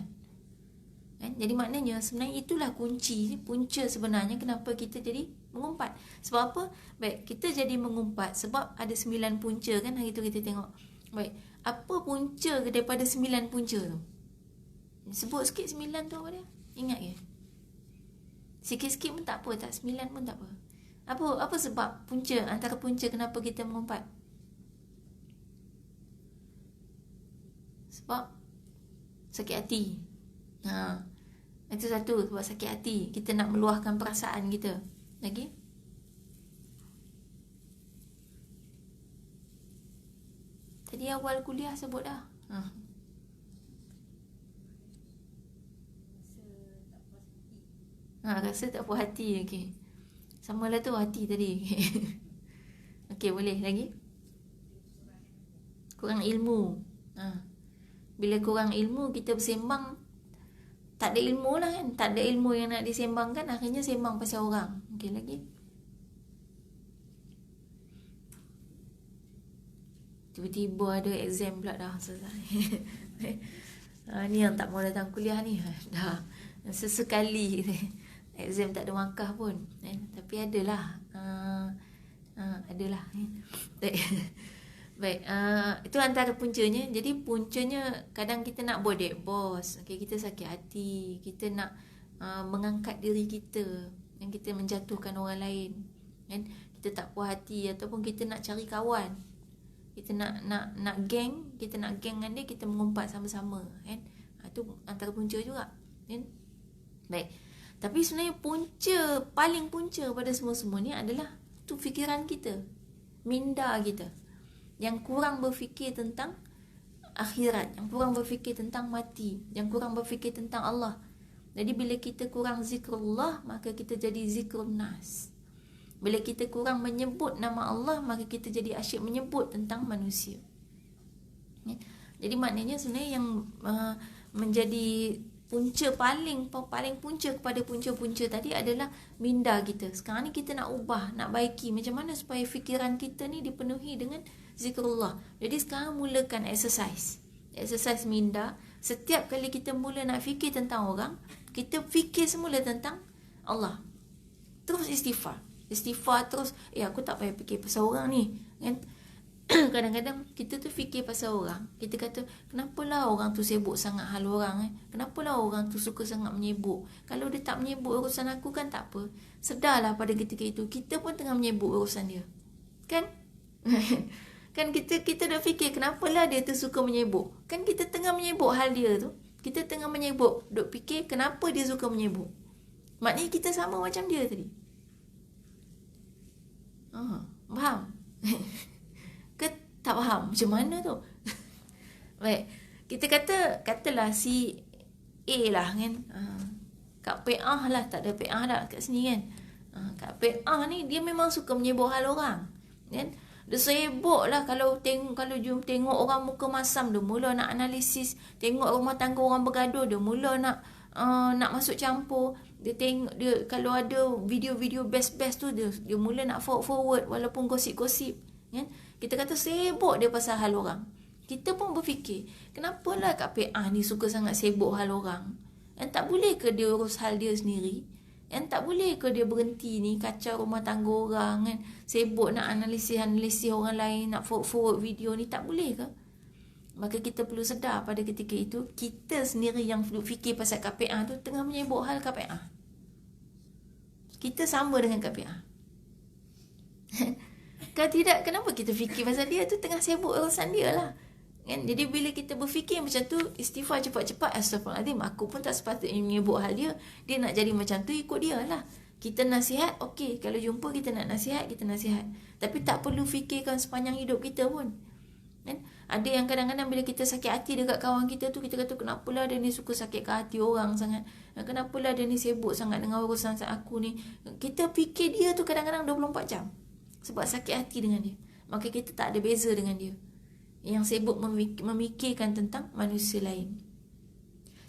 kan? Jadi maknanya sebenarnya itulah punca sebenarnya kenapa kita jadi mengumpat. Sebab apa? Baik, kita jadi mengumpat sebab ada 9 punca, kan? Hari tu kita tengok. Baik, apa punca daripada 9 punca tu? Sebut sikit 9 tu apa dia? Ingat ke? Sikit-sikit pun tak apa, tak 9 pun tak apa. Apa sebab punca, antara punca kenapa kita mengumpat? Sebab sakit hati. Itu satu, sebab sakit hati. Kita nak meluahkan perasaan kita. Lagi? Tadi awal kuliah sebut dah. Rasa tak puas hati. Okey. Samalah tu hati tadi. Okey, boleh lagi? Kurang ilmu. Bila kurang ilmu, kita bersembang tak ada ilmu lah, kan? Tak ada ilmu yang nak disembangkan, akhirnya sembang pasal orang. Okey, lagi? Tiba-tiba ada exam pula dah selesai. Ni yang tak mau datang kuliah ni. Dah sesekali exam tak ada markah pun, tapi adalah adalah. Baik, itu antara puncanya. Jadi puncanya kadang kita nak bodek bos, kita sakit hati, kita nak mengangkat diri kita, dan kita menjatuhkan orang lain, kan? Kita tak puas hati, ataupun kita nak cari kawan, kita nak geng, kita nak geng dengan dia, kita mengumpat sama-sama, kan? Itu antara punca juga, kan? Baik, tapi sebenarnya paling punca pada semua-semua ni adalah tu fikiran kita, minda kita, yang kurang berfikir tentang akhirat, yang kurang berfikir tentang mati, yang kurang berfikir tentang Allah. Jadi bila kita kurang zikrullah, maka kita jadi zikrun nas. Bila kita kurang menyebut nama Allah, maka kita jadi asyik menyebut tentang manusia. Jadi maknanya sebenarnya yang menjadi punca paling punca kepada punca-punca tadi adalah minda kita. Sekarang ni kita nak ubah, nak baiki macam mana supaya fikiran kita ni dipenuhi dengan zikrullah. Jadi sekarang mulakan exercise minda. Setiap kali kita mula nak fikir tentang orang, kita fikir semula tentang Allah. Terus istighfar terus. Aku tak payah fikir pasal orang ni, kan? Kadang-kadang kita tu fikir pasal orang, kita kata kenapalah orang tu sibuk sangat hal orang, kenapalah orang tu suka sangat menyibuk. Kalau dia tak menyibuk urusan aku kan tak apa. Sedarlah pada ketika itu kita pun tengah menyibuk urusan dia, kan? Kan kita dah fikir kenapalah dia tu suka menyibuk. Kan kita tengah menyibuk hal dia tu, kita tengah menyibuk, duk fikir kenapa dia suka menyibuk. Maknanya kita sama macam dia tadi. Faham? Ke tak faham? Macam mana tu? Baik, kita katalah si A lah kan. Kak PA lah, tak ada PA dah kat sini kan. Kak PA ni dia memang suka menyebut hal orang kan. Dia sibuk lah kalau tengok orang muka masam, dia mula nak analisis. Tengok rumah tangga orang bergaduh, dia mula nak masuk campur. Dia kalau ada video-video best tu, dia mula nak forward walaupun gosip-gosip kan. Kita kata sibuk dia pasal hal orang. Kita pun berfikir, kenapalah Kak PA ni suka sangat sibuk hal orang? Yang tak boleh ke dia urus hal dia sendiri? Yang tak boleh ke dia berhenti ni kacau rumah tangga orang kan? Sibuk nak analisis orang lain, nak forward video ni, tak boleh ke? Maka kita perlu sedar pada ketika itu, kita sendiri yang fikir pasal KPA tu tengah menyebut hal KPA. Kita sama dengan KPA. Kalau tidak, kenapa kita fikir pasal dia tu tengah sibuk urusan dia lah kan? Jadi bila kita berfikir macam tu, istighfar cepat-cepat, astagfirullahaladzim, aku pun tak sepatutnya menyebut hal dia. Dia nak jadi macam tu, ikut dia lah. Kita nasihat, okey, kalau jumpa kita nak nasihat, kita nasihat. Tapi tak perlu fikirkan sepanjang hidup kita pun kan? Ada yang kadang-kadang bila kita sakit hati dekat kawan kita tu, kita kata kenapalah dia ni suka sakitkan hati orang sangat, kenapalah dia ni sibuk sangat dengan urusan aku ni. Kita fikir dia tu kadang-kadang 24 jam sebab sakit hati dengan dia. Maka kita tak ada beza dengan dia yang sibuk memikirkan tentang manusia lain.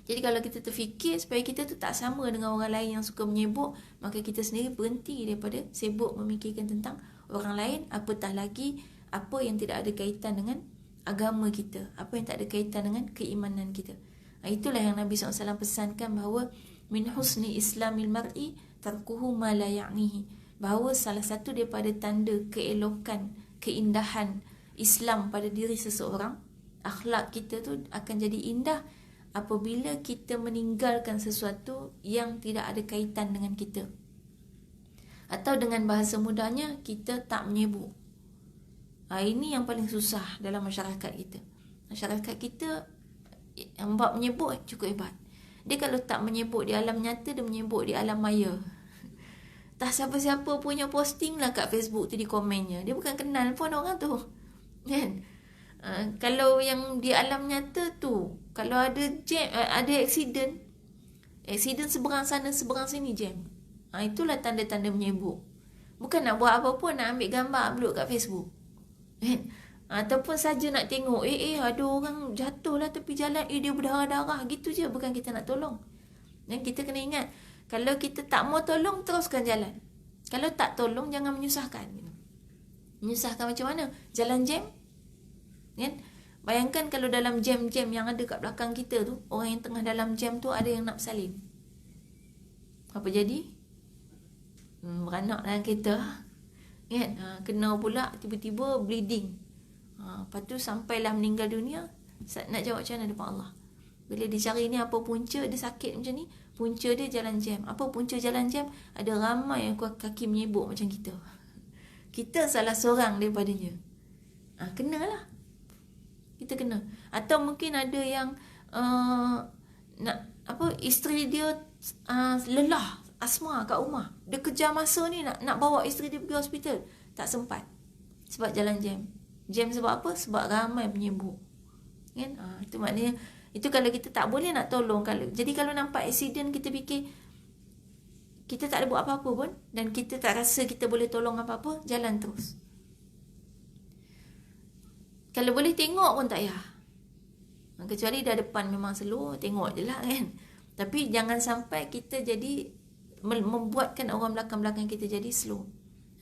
Jadi kalau kita terfikir supaya kita tu tak sama dengan orang lain yang suka menyebut, maka kita sendiri berhenti daripada sibuk memikirkan tentang orang lain, apatah lagi apa yang tidak ada kaitan dengan agama kita, apa yang tak ada kaitan dengan keimanan kita. Itulah yang Nabi SAW pesankan bahawa min husni islamil mar'i tarkuhu ma la ya'nihi, bahawa salah satu daripada tanda keelokan, keindahan Islam pada diri seseorang, akhlak kita tu akan jadi indah apabila kita meninggalkan sesuatu yang tidak ada kaitan dengan kita. Atau dengan bahasa mudahnya, kita tak menyebut. Ini yang paling susah dalam masyarakat kita. Masyarakat kita yang bab menyebut cukup hebat. Dia kalau tak menyebut di alam nyata, dia menyebut di alam maya. Tak siapa-siapa punya posting lah kat Facebook tu di komennya. Dia bukan kenal pun orang tu kan. Kalau yang di alam nyata tu, kalau ada jam, ada accident seberang sana seberang sini jam, itulah tanda-tanda menyebut. Bukan nak buat apa pun, nak ambil gambar upload kat Facebook kan. Ataupun saja nak tengok ada orang jatuh lah tepi jalan, dia berdarah-darah, gitu je. Bukan kita nak tolong. Dan kita kena ingat, kalau kita tak mau tolong, teruskan jalan. Kalau tak tolong, jangan menyusahkan. Menyusahkan macam mana? Jalan jam kan? Bayangkan kalau dalam jam-jam yang ada kat belakang kita tu, orang yang tengah dalam jam tu ada yang nak bersalin, apa jadi? Beranak dalam kereta kan? Kena pula tiba-tiba bleeding. Lepas tu sampailah meninggal dunia. Nak jawab macam mana depan Allah? Bila dicari ni apa punca dia sakit macam ni, punca dia jalan jam. Apa punca jalan jam? Ada ramai yang kaki menyebuk macam kita. Kita salah seorang daripadanya. Kenalah. Kita kena. Atau mungkin ada yang isteri dia lelah, asma kat rumah. Dia kejar masa ni nak bawa isteri dia pergi hospital, tak sempat sebab jalan jam. Jam sebab apa? Sebab ramai penyebuk kan. Itu maknanya, itu kalau kita tak boleh nak tolong. Jadi kalau nampak accident, kita fikir kita tak ada buat apa-apa pun, dan kita tak rasa kita boleh tolong apa-apa, jalan terus. Kalau boleh tengok pun tak payah. Kecuali dah depan memang slow, tengok je lah kan. Tapi jangan sampai kita jadi membuatkan orang belakang-belakang kita jadi slow.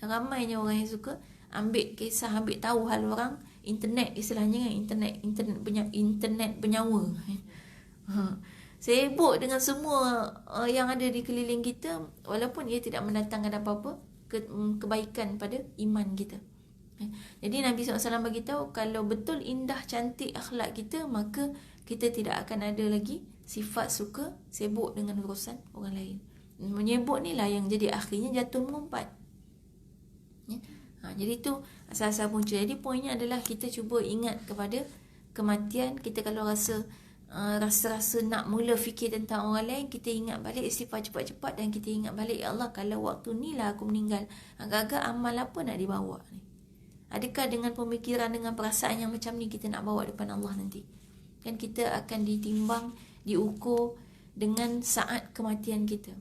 Ramainya orang yang suka ambil kisah, ambil tahu hal orang. Internet istilahnya kan, internet bernyawa. Sibuk dengan semua yang ada di keliling kita, walaupun ia tidak mendatangkan apa-apa kebaikan pada iman kita. Jadi Nabi SAW beritahu, kalau betul indah cantik akhlak kita, maka kita tidak akan ada lagi sifat suka sibuk dengan urusan orang lain. Menyebut ni lah yang jadi akhirnya jatuh mengumpat. Jadi tu asal-asal punca. Jadi poinnya adalah kita cuba ingat kepada kematian. Kita kalau rasa rasa-rasa nak mula fikir tentang orang lain, kita ingat balik istighfar cepat-cepat dan kita ingat balik, ya Allah, kalau waktu ni lah aku meninggal, agak-agak amal apa nak dibawa ni? Adakah dengan pemikiran, dengan perasaan yang macam ni kita nak bawa depan Allah nanti? Kan kita akan ditimbang, diukur dengan saat kematian kita.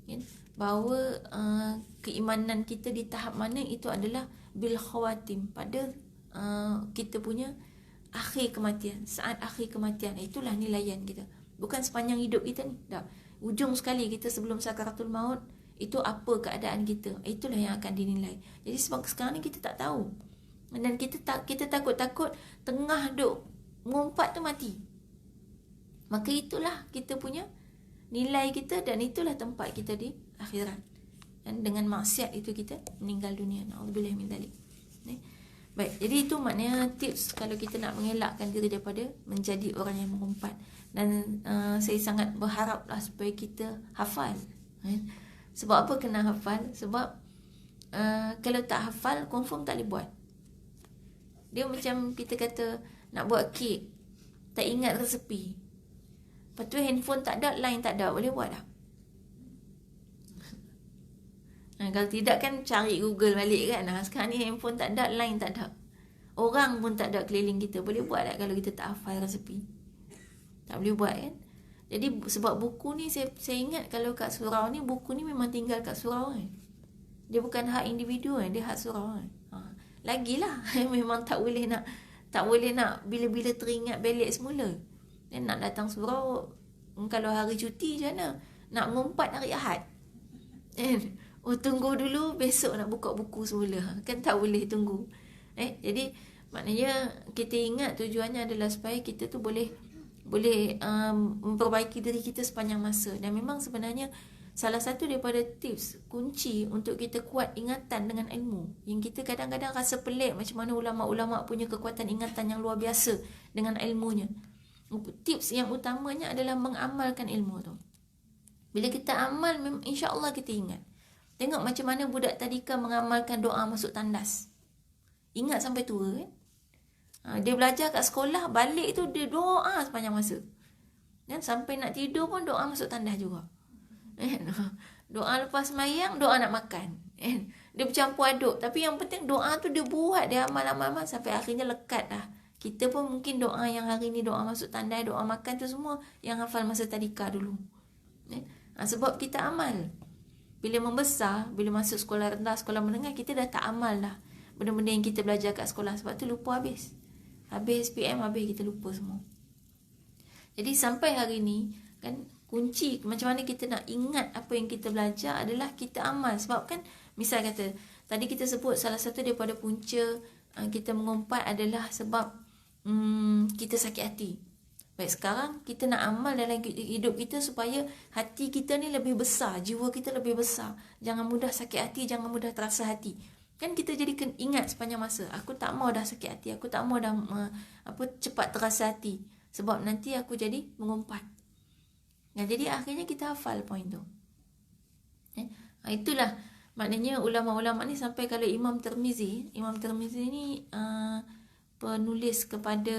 Kan? Bahawa keimanan kita di tahap mana itu adalah bil khawatim, pada kita punya akhir kematian, saat akhir kematian. Itulah nilaian kita. Bukan sepanjang hidup kita ni. Dah. Ujung sekali kita sebelum sakaratul maut, itu apa keadaan kita. Itulah yang akan dinilai. Jadi sebab sekarang ni kita tak tahu. Dan kita takut-takut tengah duk mengumpat tu mati. Maka itulah kita punya nilai kita, dan itulah tempat kita di akhirat. Dan dengan maksiat itu kita meninggal dunia. Na'udzubillah min dzalik. Baik, jadi itu maknanya tips kalau kita nak mengelakkan diri daripada menjadi orang yang mengumpat. Dan saya sangat berharaplah supaya kita hafal. Sebab apa kena hafal? Sebab kalau tak hafal, confirm tak boleh buat. Dia macam kita kata nak buat kek, tak ingat resepi. Lepas tu handphone tak ada, line tak ada, boleh buat tak? Kalau tidak kan cari Google balik kan. Sekarang ni handphone tak ada, line tak ada, orang pun tak ada keliling kita, boleh buat tak kalau kita tak hafal resepi? Tak boleh buat kan. Jadi sebab buku ni saya ingat kalau kat surau ni, buku ni memang tinggal kat surau kan. Dia bukan hak individu kan, dia hak surau kan. Lagilah memang tak boleh nak bila-bila teringat balik semula. Dan nak datang surau kalau hari cuti macam mana? Nak mengumpat hari Ahad. Tunggu dulu, besok nak buka buku semula. Kan tak boleh tunggu. Jadi maknanya kita ingat tujuannya adalah supaya kita tu boleh memperbaiki diri kita sepanjang masa. Dan memang sebenarnya salah satu daripada tips kunci untuk kita kuat ingatan dengan ilmu, yang kita kadang-kadang rasa pelik macam mana ulama-ulama punya kekuatan ingatan yang luar biasa dengan ilmunya. Tips yang utamanya adalah mengamalkan ilmu tu. Bila kita amal, insya-Allah kita ingat. Tengok macam mana budak tadika mengamalkan doa masuk tandas. Ingat sampai tua kan. Dia belajar kat sekolah, balik tu dia doa sepanjang masa. Dan sampai nak tidur pun doa masuk tandas juga. Doa lepas sembahyang, doa nak makan. Dia bercampur aduk. Tapi yang penting doa tu dia buat, dia amal-amal sampai akhirnya lekat dah. Kita pun mungkin doa yang hari ni, doa masuk tandas, doa makan tu semua yang hafal masa tadika dulu. Sebab kita amal. Bila membesar, bila masuk sekolah rendah, sekolah menengah, kita dah tak amal dah benda-benda yang kita belajar kat sekolah. Sebab tu lupa habis. Habis PM, habis kita lupa semua. Jadi sampai hari ni kan, kunci macam mana kita nak ingat apa yang kita belajar adalah kita amal. Sebab kan, misal kata tadi kita sebut salah satu daripada punca kita mengumpat adalah sebab kita sakit hati. Baik, sekarang kita nak amal dalam hidup kita supaya hati kita ni lebih besar, jiwa kita lebih besar. Jangan mudah sakit hati, jangan mudah terasa hati. Kan kita jadi ingat sepanjang masa, aku tak mau dah sakit hati, aku tak mau dah cepat terasa hati. Sebab nanti aku jadi mengumpat. Jadi akhirnya kita hafal poin tu. Itulah maknanya ulama-ulama ni sampai kalau Imam Tirmizi ni penulis kepada,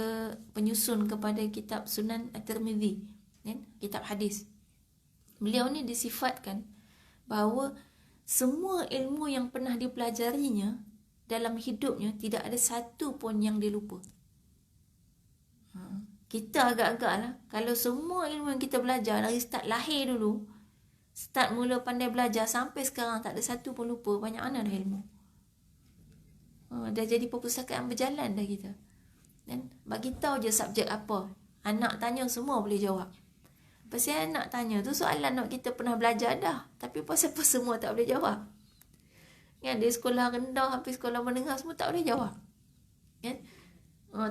penyusun kepada kitab Sunan At-Tirmizi, kitab hadis. Beliau ni disifatkan bahawa semua ilmu yang pernah dipelajarinya dalam hidupnya tidak ada satu pun yang dia lupa. Kita agak-agak lah, kalau semua ilmu yang kita belajar dari start lahir dulu, start mula pandai belajar sampai sekarang tak ada satu pun lupa, banyak mana dah ilmu. Dah jadi perpustakaan berjalan dah kita. Dan bagi tahu je subjek apa, anak tanya semua boleh jawab. Pasal anak tanya tu soalan nak kita pernah belajar dah, tapi pasal apa semua tak boleh jawab. Kan, dia sekolah rendah sampai sekolah menengah semua tak boleh jawab. Kan?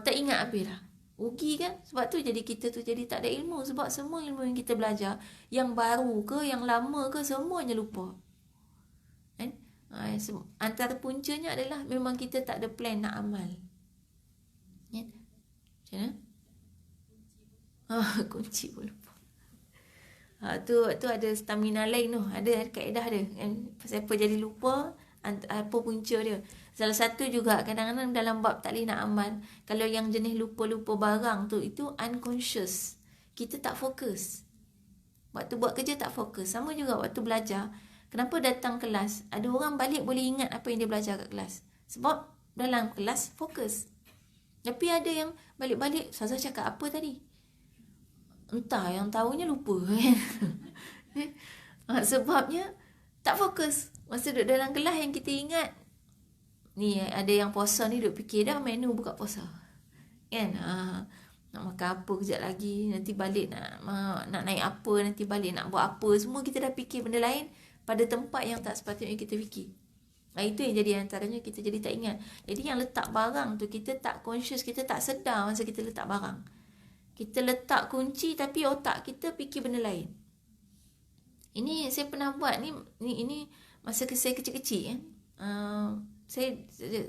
Tak ingat habis dah. Rugi kan? Sebab tu jadi kita tu jadi tak ada ilmu. Sebab semua ilmu yang kita belajar, yang baru ke, yang lama ke, semuanya lupa. Kan? Antara puncanya adalah memang kita tak ada plan nak amal. Kan? Macam mana? Kunci pun lupa. Tu ada stamina lain tu. Ada kaedah dia. Kan? Pasal apa jadi lupa? Apa punca dia? Salah satu juga kadang-kadang dalam bab tak boleh nak amal, kalau yang jenis lupa-lupa barang tu, itu unconscious. kita tak fokus. Waktu buat kerja tak fokus. Sama juga waktu belajar. Kenapa datang kelas, ada orang balik boleh ingat apa yang dia belajar kat kelas? Sebab dalam kelas fokus. Tapi ada yang balik-balik, Ustazah cakap apa tadi? Entah, yang tahunya lupa. Sebabnya tak fokus. Masa duduk dalam kelas yang kita ingat, ni ada yang puasa ni duduk fikir dah menu buka puasa. Kan? Nak makan apa kejap lagi, nanti balik nak naik apa, nanti balik nak buat apa. Semua kita dah fikir benda lain pada tempat yang tak sepatutnya kita fikir. Itu yang jadi antaranya kita jadi tak ingat. Jadi yang letak barang tu kita tak conscious, kita tak sedar masa kita letak barang. Kita letak kunci tapi otak kita fikir benda lain. Ini saya pernah buat ini masa saya kecil-kecil kan.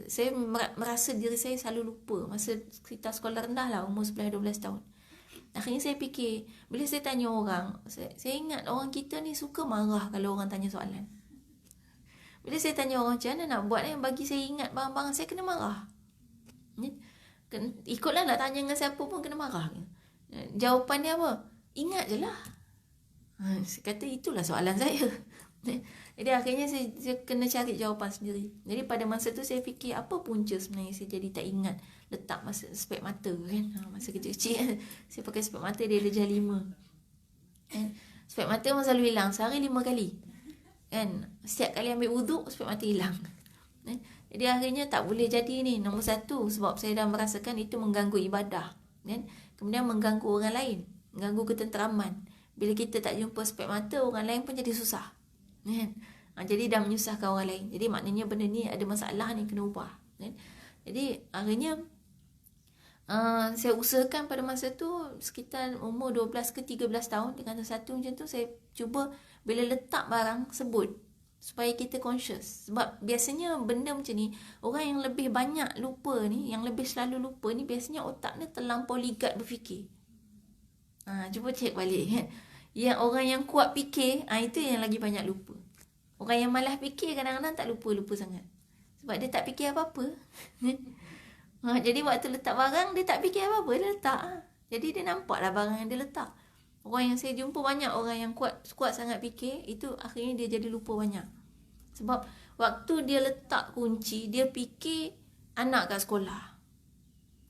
Saya merasa diri saya selalu lupa masa kita sekolah rendah lah, umur 11-12 tahun. Akhirnya saya fikir, bila saya tanya orang, saya ingat orang kita ni suka marah kalau orang tanya soalan. Bila saya tanya orang macam mana nak buat yang bagi saya ingat barang-barang, saya kena marah. Ikutlah nak tanya dengan siapa pun kena marah. Jawapan dia apa? Ingat je lah. Saya kata itulah soalan saya. Jadi akhirnya saya kena cari jawapan sendiri. Jadi pada masa tu saya fikir apa punca sebenarnya saya jadi tak ingat letak masa spek mata kan. Masa kecil-kecil saya pakai spek mata dia darjah 5. Spek mata memang selalu hilang, sehari 5 kali. Kan? Setiap kali ambil wuduk spek mata hilang. Jadi akhirnya tak boleh jadi ni. Nombor 1 sebab saya dah merasakan itu mengganggu ibadah. Kan? Kemudian mengganggu orang lain, mengganggu ketenteraman. Bila kita tak jumpa spek mata, orang lain pun jadi susah. Jadi dah menyusahkan orang lain. Jadi maknanya benda ni ada masalah ni, kena ubah. Jadi akhirnya saya usahakan pada masa tu sekitar umur 12 ke 13 tahun dengan satu macam tu, saya cuba bila letak barang sebut supaya kita conscious. Sebab biasanya benda macam ni, orang yang lebih banyak lupa ni, yang lebih selalu lupa ni, biasanya otak ni terlampau ligat berfikir. Cuba cek balik kan. Yang orang yang kuat fikir, itu yang lagi banyak lupa. Orang yang malas fikir kadang-kadang tak lupa sangat. Sebab dia tak fikir apa-apa. Jadi waktu letak barang, dia tak fikir apa-apa, dia letak. Jadi dia nampaklah barang yang dia letak. Orang yang saya jumpa banyak, orang yang kuat sangat fikir, itu akhirnya dia jadi lupa banyak. Sebab waktu dia letak kunci, dia fikir anak kat sekolah.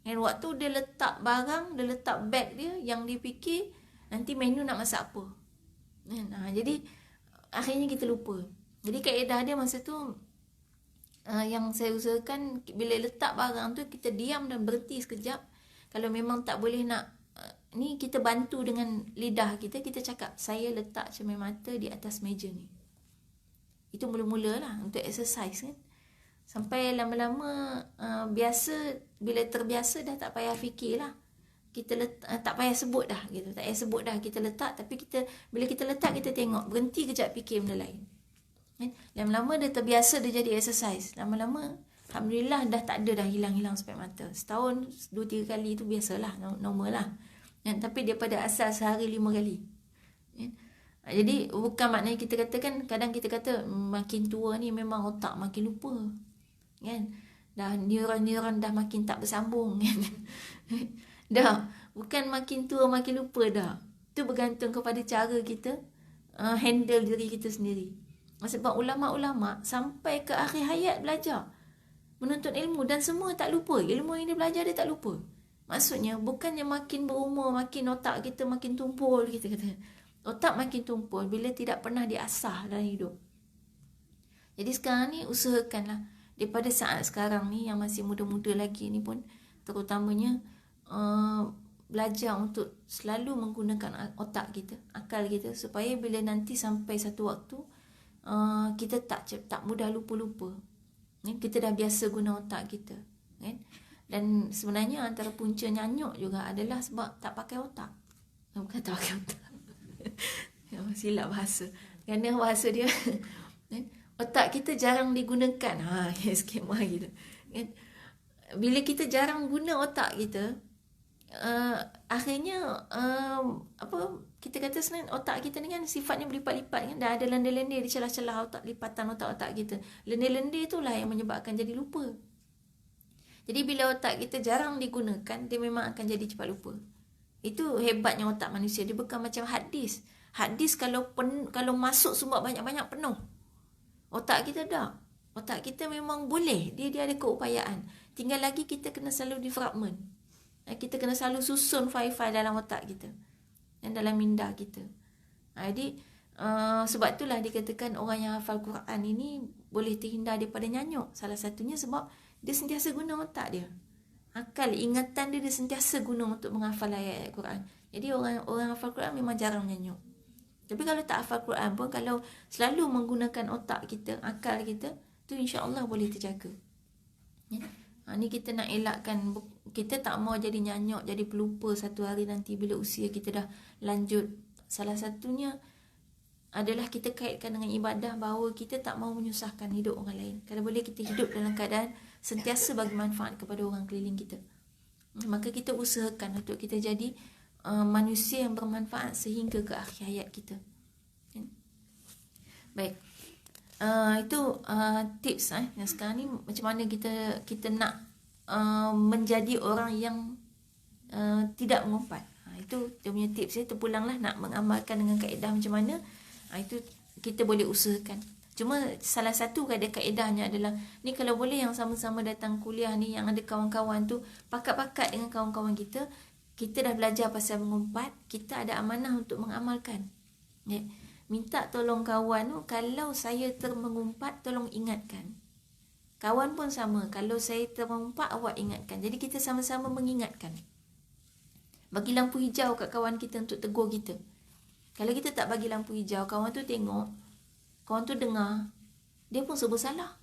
Dan waktu dia letak barang, dia letak beg dia, yang dia fikir nanti menu nak masak apa. Jadi akhirnya kita lupa. Jadi kaedah dia masa tu, yang saya usahakan bila letak barang tu, kita diam dan berhenti sekejap. Kalau memang tak boleh nak ni, kita bantu dengan lidah kita cakap, saya letak cermin mata di atas meja ni. Itu mula-mula lah untuk exercise kan. Sampai lama-lama biasa, bila terbiasa dah tak payah fikir lah. Kita tak payah sebut dah gitu. Tak payah sebut dah, kita letak. Tapi bila kita letak, kita tengok, berhenti kejap fikir benda lain. Lama-lama dia terbiasa, dia jadi exercise. Lama-lama alhamdulillah dah tak ada dah hilang-hilang spek mata. Setahun 2-3 kali tu biasalah, normal lah. Tapi daripada asal sehari 5 kali. Jadi bukan maknanya kita katakan, kadang kita kata makin tua ni memang otak makin lupa. Kan? Dah neuron-neuron dah makin tak bersambung kan. Dah, bukan makin tua makin lupa dah. Itu bergantung kepada cara kita handle diri kita sendiri. Sebab ulama-ulama sampai ke akhir hayat belajar, menuntut ilmu, dan semua tak lupa. Ilmu yang dia belajar dia tak lupa. Maksudnya bukannya makin berumur makin otak kita makin tumpul, kita kata. Otak makin tumpul bila tidak pernah diasah dalam hidup. Jadi sekarang ni usahakanlah daripada saat sekarang ni yang masih muda-muda lagi ni pun, terutamanya belajar untuk selalu menggunakan otak kita, akal kita, supaya bila nanti sampai satu waktu kita tak mudah lupa-lupa. Kita dah biasa guna otak kita kan? Dan sebenarnya antara punca nyanyuk juga adalah sebab tak pakai otak. Bukan tak pakai otak. Silap bahasa. Kerana bahasa dia otak kita jarang digunakan. Skema gitu. Bila kita jarang guna otak kita, akhirnya kita kata sebenarnya otak kita ni kan sifatnya berlipat-lipat kan. Dah ada lendir-lendir di celah-celah lipatan otak-otak kita. Lendir-lendir itulah yang menyebabkan jadi lupa. Jadi bila otak kita jarang digunakan, dia memang akan jadi cepat lupa. Itu hebatnya otak manusia. Dia bukan macam hard disk. Hard disk kalau masuk semua banyak-banyak penuh. Otak kita tak. Otak kita memang boleh. Dia ada keupayaan. Tinggal lagi kita kena selalu defragment. Kita kena selalu susun file-file dalam otak kita. Dan dalam minda kita. Jadi, sebab itulah dikatakan orang yang hafal Quran ini boleh terhindar daripada nyanyuk. Salah satunya sebab dia sentiasa guna otak dia. Akal, ingatan dia sentiasa guna untuk menghafal ayat-ayat Quran. Jadi orang hafal Quran memang jarang nyanyuk. Tapi kalau tak hafal Quran pun, kalau selalu menggunakan otak kita, akal kita, tu insya-Allah boleh terjaga. Ya? Ni kita nak elakkan, kita tak mau jadi nyanyuk, jadi pelupa satu hari nanti bila usia kita dah lanjut. Salah satunya adalah kita kaitkan dengan ibadah, bahawa kita tak mau menyusahkan hidup orang lain. Kalau boleh kita hidup dalam keadaan sentiasa bagi manfaat kepada orang keliling kita. Maka kita usahakan untuk kita jadi manusia yang bermanfaat sehingga ke akhir hayat kita. Baik. Itu tips yang sekarang ni macam mana kita nak menjadi orang yang tidak mengumpat. Itu dia punya tips ya. Terpulanglah nak mengamalkan dengan kaedah macam mana. Itu kita boleh usahakan. Cuma salah satu kaedahnya adalah ni, kalau boleh yang sama-sama datang kuliah ni, yang ada kawan-kawan tu pakat-pakat dengan kawan-kawan kita dah belajar pasal mengumpat, kita ada amanah untuk mengamalkan. Ya. Minta tolong kawan tu, kalau saya termengumpat tolong ingatkan. Kawan pun sama, kalau saya termengumpat awak ingatkan. Jadi kita sama-sama mengingatkan. Bagi lampu hijau kat kawan kita untuk tegur kita. Kalau kita tak bagi lampu hijau, kawan tu tengok, kawan tu dengar, dia pun serba salah.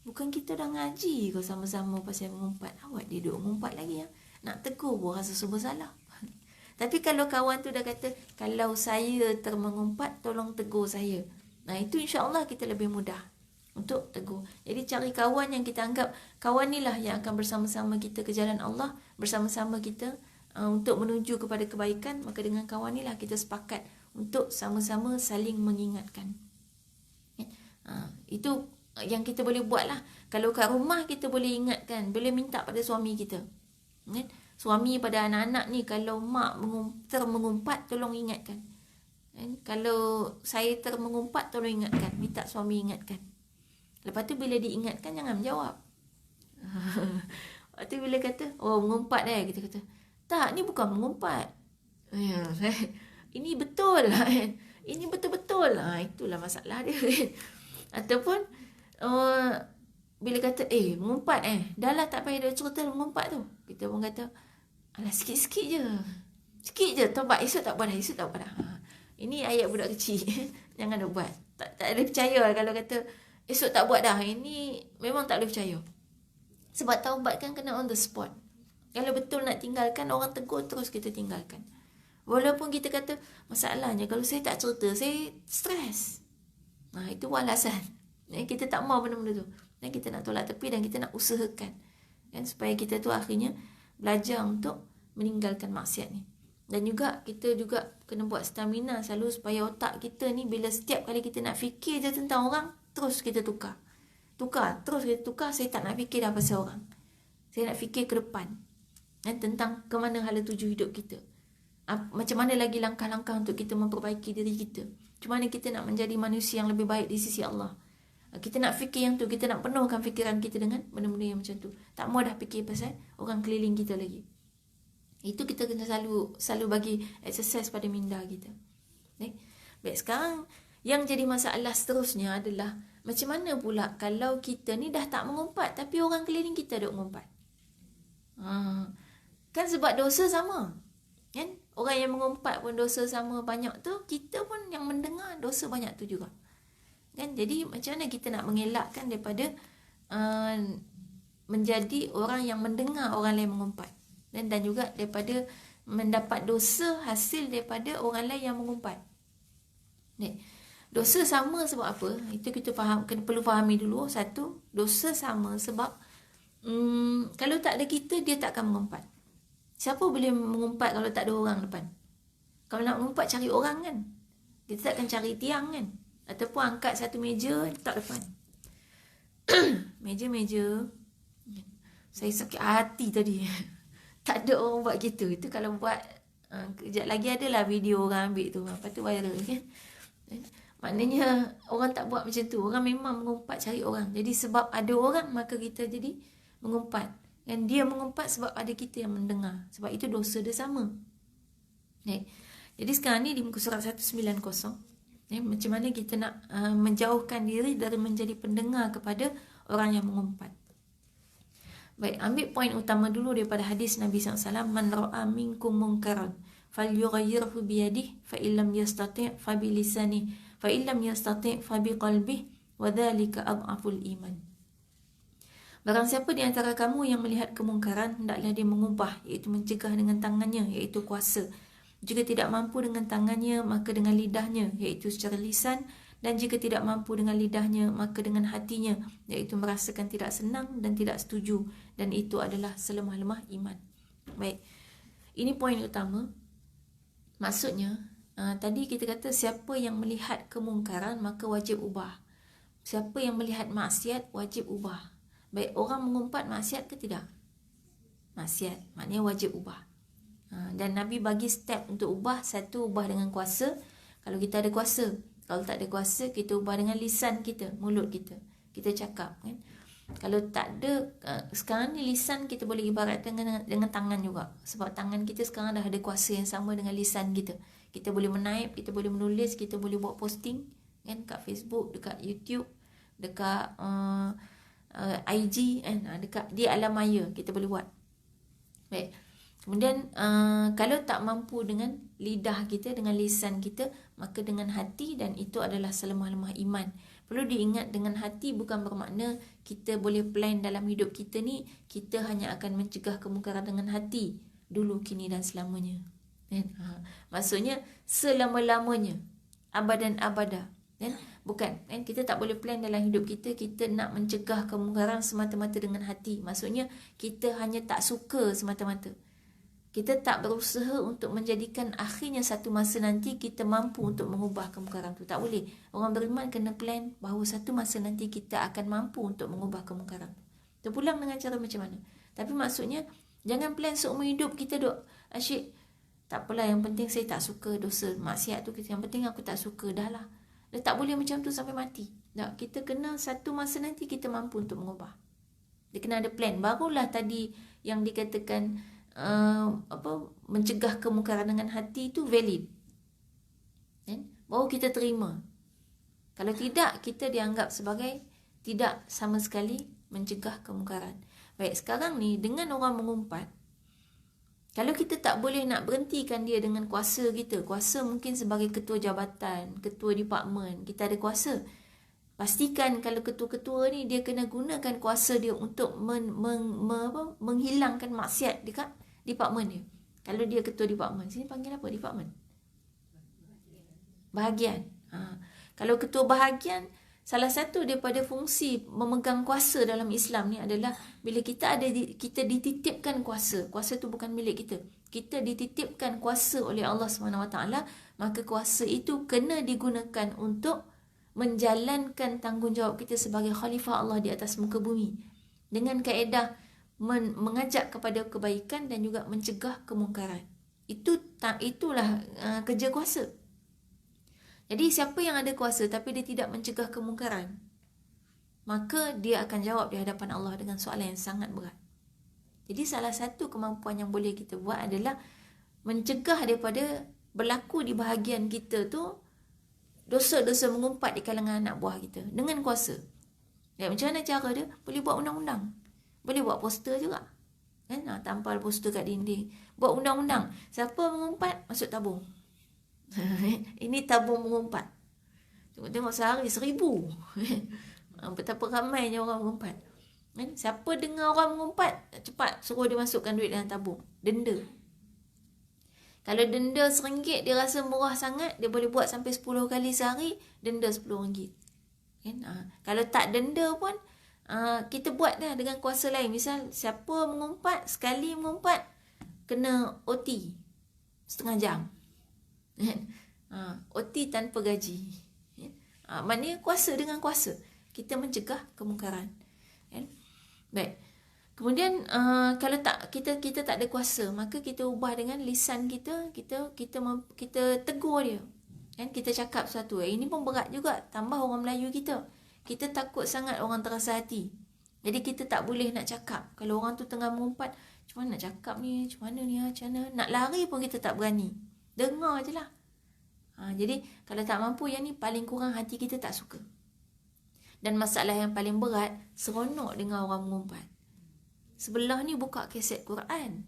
Bukan kita dah ngaji kau sama-sama pasal mengumpat, awak dia duduk mengumpat lagi ya. Nak tegur pun rasa serba salah. Tapi kalau kawan tu dah kata, kalau saya termengumpat tolong tegur saya. Itu insya-Allah kita lebih mudah untuk tegur. Jadi cari kawan yang kita anggap kawan inilah yang akan bersama-sama kita ke jalan Allah, bersama-sama kita untuk menuju kepada kebaikan. Maka dengan kawan inilah kita sepakat untuk sama-sama saling mengingatkan. Itu yang kita boleh buat lah. Kalau kat rumah kita boleh ingatkan, boleh minta pada suami kita. Suami pada anak-anak ni, kalau mak termengumpat tolong ingatkan. Kalau saya termengumpat tolong ingatkan. Minta suami ingatkan. Lepas tu bila diingatkan jangan menjawab. Lepas tu bila kata, oh mengumpat kita kata, tak, ni bukan mengumpat. Ini betul. Ini betul-betul. Itulah masalah dia. Ataupun bila kata mengumpat dah lah tak payah dia cerita mengumpat tu. Kita pun kata, alah sikit-sikit je. Sikit je, taubat, esok tak buat dah. Ini ayat budak kecil. Jangan nak buat. Tak ada percaya kalau kata esok tak buat dah. Ini memang tak boleh percaya. Sebab taubat kan kena on the spot. Kalau betul nak tinggalkan, orang tegur terus kita tinggalkan. Walaupun kita kata, masalahnya kalau saya tak cerita, saya stres. Itu alasan. Kita tak mahu benda-benda tu. Dan kita nak tolak tepi dan kita nak usahakan. Supaya kita tu akhirnya belajar untuk meninggalkan maksiat ni. Dan juga kita juga kena buat stamina selalu supaya otak kita ni bila setiap kali kita nak fikir je tentang orang, terus kita tukar. Terus kita tukar, saya tak nak fikir dah pasal orang. Saya nak fikir ke depan. Tentang ke mana hala tuju hidup kita. Macam mana lagi langkah-langkah untuk kita memperbaiki diri kita. Macam mana kita nak menjadi manusia yang lebih baik di sisi Allah. Kita nak fikir yang tu, kita nak penuhkan fikiran kita dengan benda-benda yang macam tu. Tak mau dah fikir pasal orang keliling kita lagi. Itu kita kena selalu bagi exercise pada minda kita. Baik, sekarang yang jadi masalah seterusnya adalah macam mana pula kalau kita ni dah tak mengumpat tapi orang keliling kita duk mengumpat. Kan sebab dosa sama. Kan? Orang yang mengumpat pun dosa sama banyak tu, kita pun yang mendengar dosa banyak tu juga. Kan? Jadi macam mana kita nak mengelakkan daripada menjadi orang yang mendengar orang lain mengumpat. Dan juga daripada mendapat dosa hasil daripada orang lain yang mengumpat. Dosa sama sebab apa? Itu kita perlu fahami dulu. Satu, dosa sama sebab kalau tak ada kita, dia tak akan mengumpat. Siapa boleh mengumpat kalau tak ada orang depan? Kalau nak mengumpat, cari orang kan? Kita takkan cari tiang kan? Ataupun angkat satu meja, letak depan. Meja-meja. Saya sakit hati tadi. Tak ada orang buat gitu. Itu kalau buat Kejap lagi adalah video orang ambil tu, lepas tu viral kan. Maknanya orang tak buat macam tu. Orang memang mengumpat cari orang. Jadi sebab ada orang maka kita jadi mengumpat. Dan dia mengumpat sebab ada kita yang mendengar. Sebab itu dosa dia sama. Jadi sekarang ni di muka surat 190, macam mana kita nak menjauhkan diri dari menjadi pendengar kepada orang yang mengumpat. Baik, ambil poin utama dulu daripada hadis Nabi SAW. Man ra'a minkum munkaran falyughayyirhu biyadihi fa illam yastati' fa bilisanihi fa illam yastati' fa biqalbihi wa dhalika adhaful iman. Barang siapa di antara kamu yang melihat kemungkaran, hendaklah dia mengubah, iaitu mencegah dengan tangannya, iaitu kuasa. Jika tidak mampu dengan tangannya, maka dengan lidahnya, iaitu secara lisan. Dan jika tidak mampu dengan lidahnya, maka dengan hatinya, iaitu merasakan tidak senang dan tidak setuju. Dan itu adalah selemah-lemah iman. Baik, ini poin utama. Maksudnya, tadi kita kata siapa yang melihat kemungkaran, maka wajib ubah. Siapa yang melihat maksiat, wajib ubah. Baik, orang mengumpat maksiat ke tidak? Maksiat, maknanya wajib ubah. Dan Nabi bagi step untuk ubah. Satu, ubah dengan kuasa. Kalau kita ada kuasa. Kalau tak ada kuasa, kita ubah dengan lisan kita, mulut kita. Kita cakap kan. Kalau tak ada, sekarang ni lisan kita boleh ibaratkan dengan tangan juga. Sebab tangan kita sekarang dah ada kuasa yang sama dengan lisan kita. Kita boleh menaip, kita boleh menulis, kita boleh buat posting kan, kat Facebook, dekat YouTube, dekat IG kan, dekat di alam maya kita boleh buat. Baik. Kemudian kalau tak mampu dengan lidah kita, dengan lisan kita, maka dengan hati, dan itu adalah selemah-lemah iman. Perlu diingat, dengan hati bukan bermakna kita boleh plan dalam hidup kita ni, kita hanya akan mencegah kemungkaran dengan hati dulu, kini dan selamanya. Maksudnya selama-lamanya, abadan abada. Bukan, kita tak boleh plan dalam hidup kita, kita nak mencegah kemungkaran semata-mata dengan hati. Maksudnya kita hanya tak suka semata-mata. Kita tak berusaha untuk menjadikan akhirnya satu masa nanti kita mampu untuk mengubah kemungkaran tu. Tak boleh. Orang beriman kena plan bahawa satu masa nanti kita akan mampu untuk mengubah kemungkaran. Terpulang dengan cara macam mana. Tapi maksudnya, jangan plan seumur hidup kita duk asyik, tak apalah, yang penting saya tak suka dosa maksiat tu, yang penting aku tak suka, dah lah. Dia tak boleh macam tu sampai mati. Tak, kita kena satu masa nanti kita mampu untuk mengubah. Dia kena ada plan. Barulah tadi yang dikatakan mencegah kemungkaran dengan hati itu valid. Baru kita terima. Kalau tidak, kita dianggap sebagai tidak sama sekali mencegah kemungkaran. Baik, sekarang ni dengan orang mengumpat, kalau kita tak boleh nak berhentikan dia dengan kuasa kita, kuasa mungkin sebagai ketua jabatan, ketua departmen, kita ada kuasa. Pastikan kalau ketua-ketua ni dia kena gunakan kuasa dia untuk menghilangkan maksiat dekat departmen dia. Kalau dia ketua departmen, sini panggil apa departmen? Bahagian. Kalau ketua bahagian, salah satu daripada fungsi memegang kuasa dalam Islam ni adalah bila kita dititipkan kuasa. Kuasa tu bukan milik kita. Kita dititipkan kuasa oleh Allah SWT, maka kuasa itu kena digunakan untuk menjalankan tanggungjawab kita sebagai khalifah Allah di atas muka bumi. Dengan kaedah mengajak kepada kebaikan dan juga mencegah kemungkaran. Itulah kerja kuasa. Jadi siapa yang ada kuasa tapi dia tidak mencegah kemungkaran, maka dia akan jawab di hadapan Allah dengan soalan yang sangat berat. Jadi salah satu kemampuan yang boleh kita buat adalah mencegah daripada berlaku di bahagian kita tu dosa-dosa mengumpat di kalangan anak buah kita dengan kuasa. Dan macam mana cara dia? Boleh buat undang-undang. Boleh buat poster juga. Kan? Tampal poster kat dinding. Buat undang-undang. Siapa mengumpat, masuk tabung. Ini tabung mengumpat. Tengok sehari 1,000. Betapa ramainya orang mengumpat. Kan? Siapa dengar orang mengumpat, cepat suruh dia masukkan duit dalam tabung. Denda. Kalau denda RM1, dia rasa murah sangat, dia boleh buat sampai 10 kali sehari, denda RM10. Kan? Kalau tak denda pun, kita buat dah dengan kuasa lain. Misal, siapa mengumpat, sekali mengumpat, kena OT setengah jam. OT tanpa gaji. Maknanya kuasa dengan kuasa kita mencegah kemungkaran. Baik. Kemudian kalau kita tak ada kuasa, maka kita ubah dengan lisan kita, kita tegur dia. Kan kita cakap sesuatu. Ini pun berat juga, tambah orang Melayu kita. Kita takut sangat orang terasa hati. Jadi kita tak boleh nak cakap. Kalau orang tu tengah mengumpat, macam mana nak cakap ni, macam mana ni, macam mana. Nak lari pun kita tak berani. Dengar je lah. Jadi kalau tak mampu, yang ni paling kurang hati kita tak suka. Dan masalah yang paling berat, seronok dengar orang mengumpat. Sebelah ni buka kaset Quran,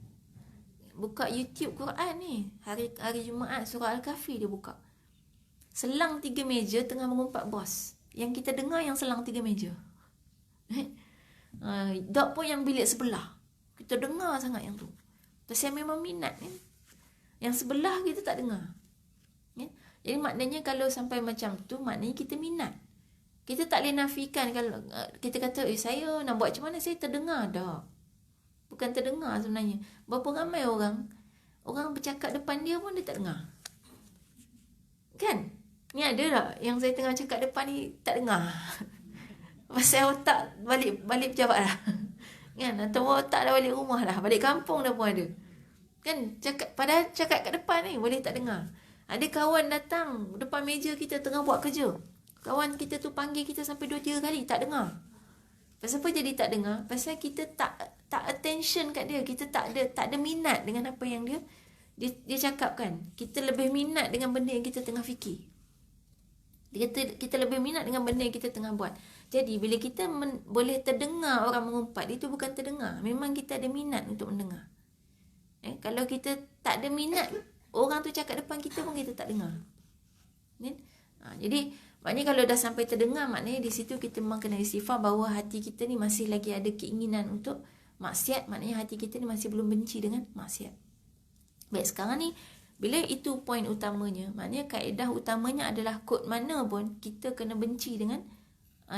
buka YouTube Quran ni. Hari Jumaat surah Al-Kahfi dia buka. Selang 3 meja tengah mengumpat bos. Yang kita dengar yang selang 3 meja. Dok pun yang bilik sebelah. Kita dengar sangat yang tu. Pasal memang minat kan. Yang sebelah kita tak dengar. Jadi maknanya kalau sampai macam tu, maknanya kita minat. Kita tak boleh nafikan kalau kita kata, saya nak buat macam mana, saya terdengar dah. Bukan terdengar sebenarnya. Berapa ramai orang bercakap depan dia pun dia tak dengar. Kan? Ni ada tak yang saya tengah cakap depan ni tak dengar? Pasal otak balik pejabat dah. Kan? Atau otak dah balik rumah dah. Balik kampung dah pun ada. Kan? Padahal cakap kat depan ni boleh tak dengar. Ada kawan datang depan meja kita tengah buat kerja. Kawan kita tu panggil kita sampai 2-3 kali tak dengar. Pasal apa jadi tak dengar? Pasal kita tak attention kat dia. Kita tak ada minat dengan apa yang dia cakapkan. Kita lebih minat dengan benda yang kita tengah fikir. Kita lebih minat dengan benda yang kita tengah buat. Jadi bila kita boleh terdengar orang mengumpat, itu bukan terdengar. Memang kita ada minat untuk mendengar. Kalau kita tak ada minat, orang tu cakap depan kita pun kita tak dengar. Jadi maknanya kalau dah sampai terdengar, maknanya di situ kita memang kena istighfar bahawa hati kita ni masih lagi ada keinginan untuk maksiat. Maknanya hati kita ni masih belum benci dengan maksiat. Baik, sekarang ni bila itu poin utamanya, maknanya kaedah utamanya adalah kod mana pun kita kena benci dengan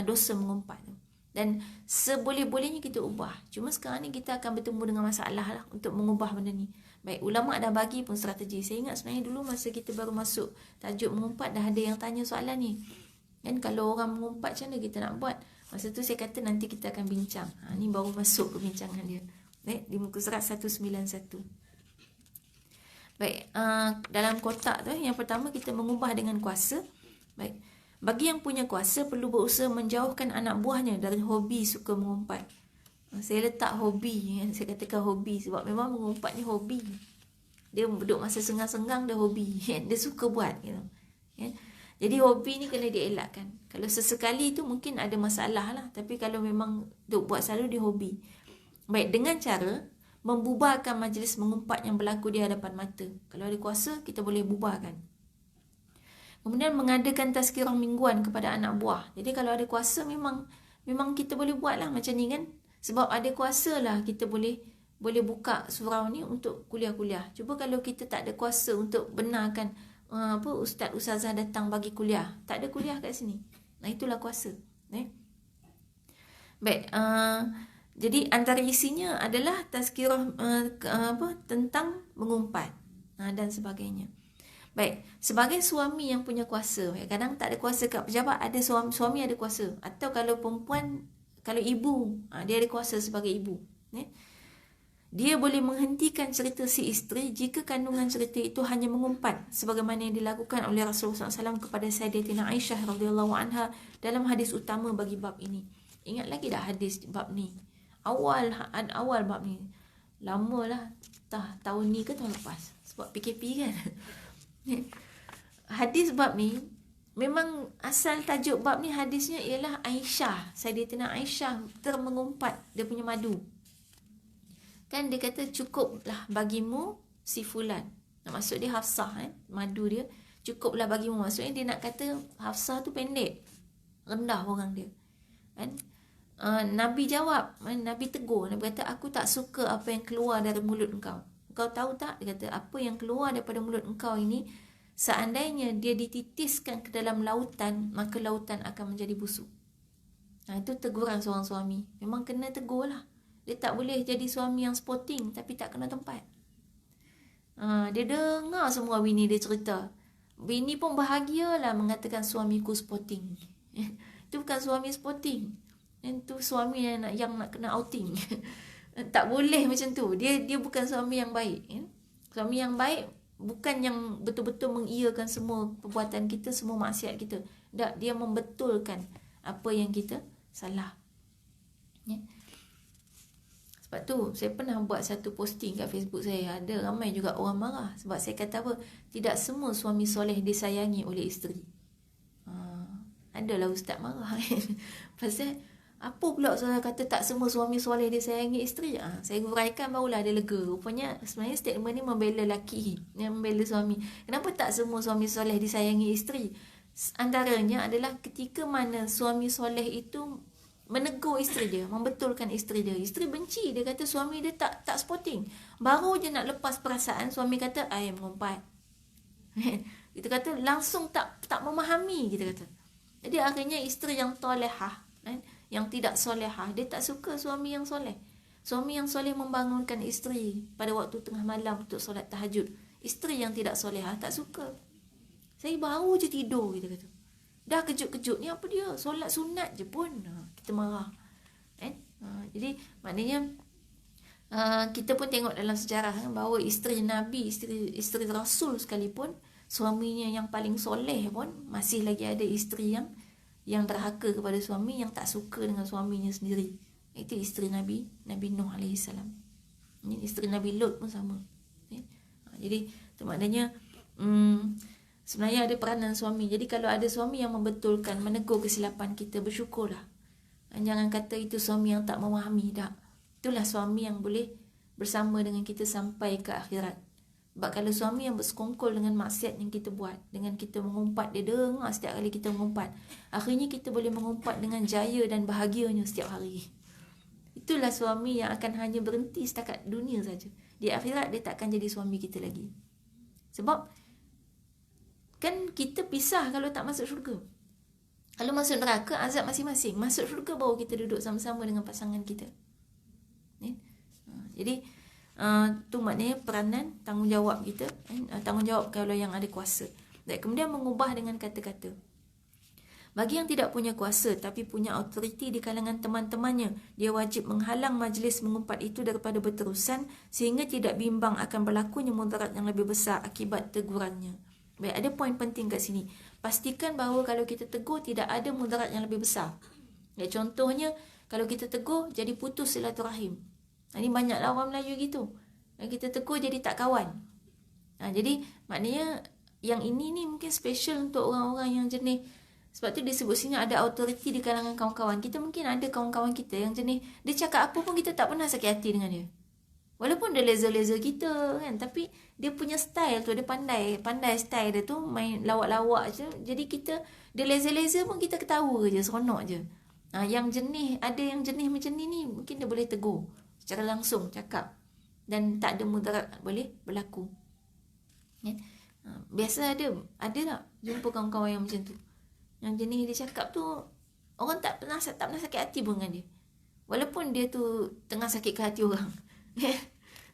dosa mengumpat tu. Dan seboleh-bolehnya kita ubah. Cuma sekarang ni kita akan bertemu dengan masalah lah untuk mengubah benda ni. Baik, ulama' dah bagi pun strategi. Saya ingat sebenarnya dulu masa kita baru masuk tajuk mengumpat, dah ada yang tanya soalan ni. Kan kalau orang mengumpat, macam mana kita nak buat? Masa tu saya kata nanti kita akan bincang. Ni baru masuk perbincangan dia. Baik, di muka surat 191. Baik, dalam kotak tu yang pertama kita mengubah dengan kuasa. Baik, bagi yang punya kuasa perlu berusaha menjauhkan anak buahnya dari hobi suka mengumpat. Saya letak hobi, saya katakan hobi sebab memang mengumpat ni hobi. Dia duduk masa senggang-senggang dia hobi, dia suka buat gitu. Jadi hobi ni kena dielakkan. Kalau sesekali tu mungkin ada masalah lah, tapi kalau memang duk buat selalu dia hobi. Baik, dengan cara membubarkan majlis mengumpat yang berlaku di hadapan mata. Kalau ada kuasa kita boleh bubarkan. Kemudian mengadakan tazkirah mingguan kepada anak buah. Jadi kalau ada kuasa memang kita boleh buat lah macam ni kan. Sebab ada kuasa lah kita boleh buka surau ni untuk kuliah-kuliah. Cuba kalau kita tak ada kuasa untuk benarkan ustaz ustazah datang bagi kuliah, tak ada kuliah kat sini. Nah, itulah kuasa. Baik, jadi antara isinya adalah tazkirah tentang mengumpat dan sebagainya. Baik, sebagai suami yang punya kuasa, kadang tak ada kuasa kat pejabat, ada suami ada kuasa. Atau kalau perempuan, kalau ibu, dia ada kuasa sebagai ibu. Dia boleh menghentikan cerita si isteri jika kandungan cerita itu hanya mengumpat, sebagaimana yang dilakukan oleh Rasulullah SAW kepada Sayyidatina Aisyah radhiyallahu anha dalam hadis utama bagi bab ini. Ingat lagi tak hadis bab ni? Awal bab ni. Lama lah, tahun ni ke tahun lepas, sebab PKP kan. Hadis bab ni, memang asal tajuk bab ni hadisnya ialah Aisyah, Sayyidatina Aisyah termengumpat dia punya madu. Kan dia kata cukuplah bagimu si fulan. Maksud dia Hafsah madu dia cukuplah bagimu. Maksudnya dia nak kata Hafsah tu pendek, rendah orang dia. Kan? Nabi jawab, Nabi tegur, Nabi kata aku tak suka apa yang keluar dari mulut engkau. Kau tahu tak? Dia kata apa yang keluar daripada mulut engkau ini, seandainya dia dititiskan ke dalam lautan, maka lautan akan menjadi busuk. Itu teguran seorang suami. Memang kena tegur lah. Dia tak boleh jadi suami yang sporting tapi tak kena tempat. Dia dengar semua bini dia cerita. Bini pun bahagialah mengatakan suamiku sporting. Itu bukan suami sporting. Itu suami yang nak kena outing. Tak boleh macam tu. Dia bukan suami yang baik. Ya? Suami yang baik bukan yang betul-betul mengiyakan semua perbuatan kita, semua maksiat kita. Tak, dia membetulkan apa yang kita salah. Ya? Sebab tu saya pernah buat satu posting kat Facebook saya. Ada ramai juga orang marah. Sebab saya kata apa? Tidak semua suami soleh disayangi oleh isteri. Adalah ustaz marah. Pasal apa pula saya kata tak semua suami soleh disayangi isteri? Saya huraikan barulah dia lega. Rupanya sebenarnya statement ni membela lelaki, membela suami. Kenapa tak semua suami soleh disayangi isteri? Antaranya adalah ketika mana suami soleh itu menegur isteri dia, membetulkan isteri dia. Isteri benci, dia kata suami dia tak sporting. Baru je nak lepas perasaan, suami kata I mengumpat. Kita kata langsung tak memahami, kita kata. Jadi akhirnya isteri yang tolehah, yang tidak solehah, dia tak suka suami yang soleh. Suami yang soleh membangunkan isteri pada waktu tengah malam untuk solat tahajud. Isteri yang tidak solehah tak suka. Saya baru je tidur, kita kata. Dah kejut-kejut ni apa dia? Solat sunat je pun kita marah. Jadi maknanya kita pun tengok dalam sejarah bahawa isteri Nabi, isteri Rasul sekalipun, suaminya yang paling soleh pun masih lagi ada isteri yang derhaka kepada suami, yang tak suka dengan suaminya sendiri. Itu isteri Nabi Nuh AS. Isteri Nabi Lut pun sama. Jadi itu maknanya sebenarnya ada peranan suami. Jadi kalau ada suami yang membetulkan, menegur kesilapan kita, bersyukurlah. Jangan kata itu suami yang tak memahami. Tak. Itulah suami yang boleh bersama dengan kita sampai ke akhirat. Sebab kalau suami yang bersekongkol dengan maksiat yang kita buat, dengan kita mengumpat, dia dengar setiap kali kita mengumpat, akhirnya kita boleh mengumpat dengan jaya dan bahagianya setiap hari. Itulah suami yang akan hanya berhenti setakat dunia saja. Di akhirat dia takkan jadi suami kita lagi. Sebab kan kita pisah kalau tak masuk syurga. Kalau masuk neraka, azab masing-masing. Masuk syurga baru kita duduk sama-sama dengan pasangan kita. Jadi tu maknanya peranan, tanggungjawab kita, tanggungjawab kalau yang ada kuasa. Dan kemudian mengubah dengan kata-kata. Bagi yang tidak punya kuasa tapi punya autoriti di kalangan teman-temannya, dia wajib menghalang majlis mengumpat itu daripada berterusan sehingga tidak bimbang akan berlakunya mudarat yang lebih besar akibat tegurannya. Baik, ada poin penting kat sini. Pastikan bahawa kalau kita tegur tidak ada mudarat yang lebih besar. Ya, contohnya kalau kita tegur jadi putus silaturahim. Ini banyaklah orang Melayu gitu. Kita tegur jadi tak kawan. Jadi maknanya yang ini ni mungkin special untuk orang-orang yang jenis. Sebab tu disebut sini ada autoriti di kalangan kawan-kawan. Kita mungkin ada kawan-kawan kita yang jenis, dia cakap apa pun kita tak pernah sakit hati dengan dia. Walaupun dia laser-laser kita kan, tapi dia punya style tu, dia pandai style dia tu, main lawak-lawak je. Jadi kita, dia laser-laser pun kita ketawa je, seronok je. Yang jenis, ada yang jenis macam ni mungkin dia boleh tegur secara langsung, cakap, dan tak ada mudarat boleh berlaku. Biasa ada tak jumpa kawan-kawan yang macam tu, yang jenis dia cakap tu orang tak pernah sakit hati pun dengan dia, walaupun dia tu tengah sakit ke hati orang.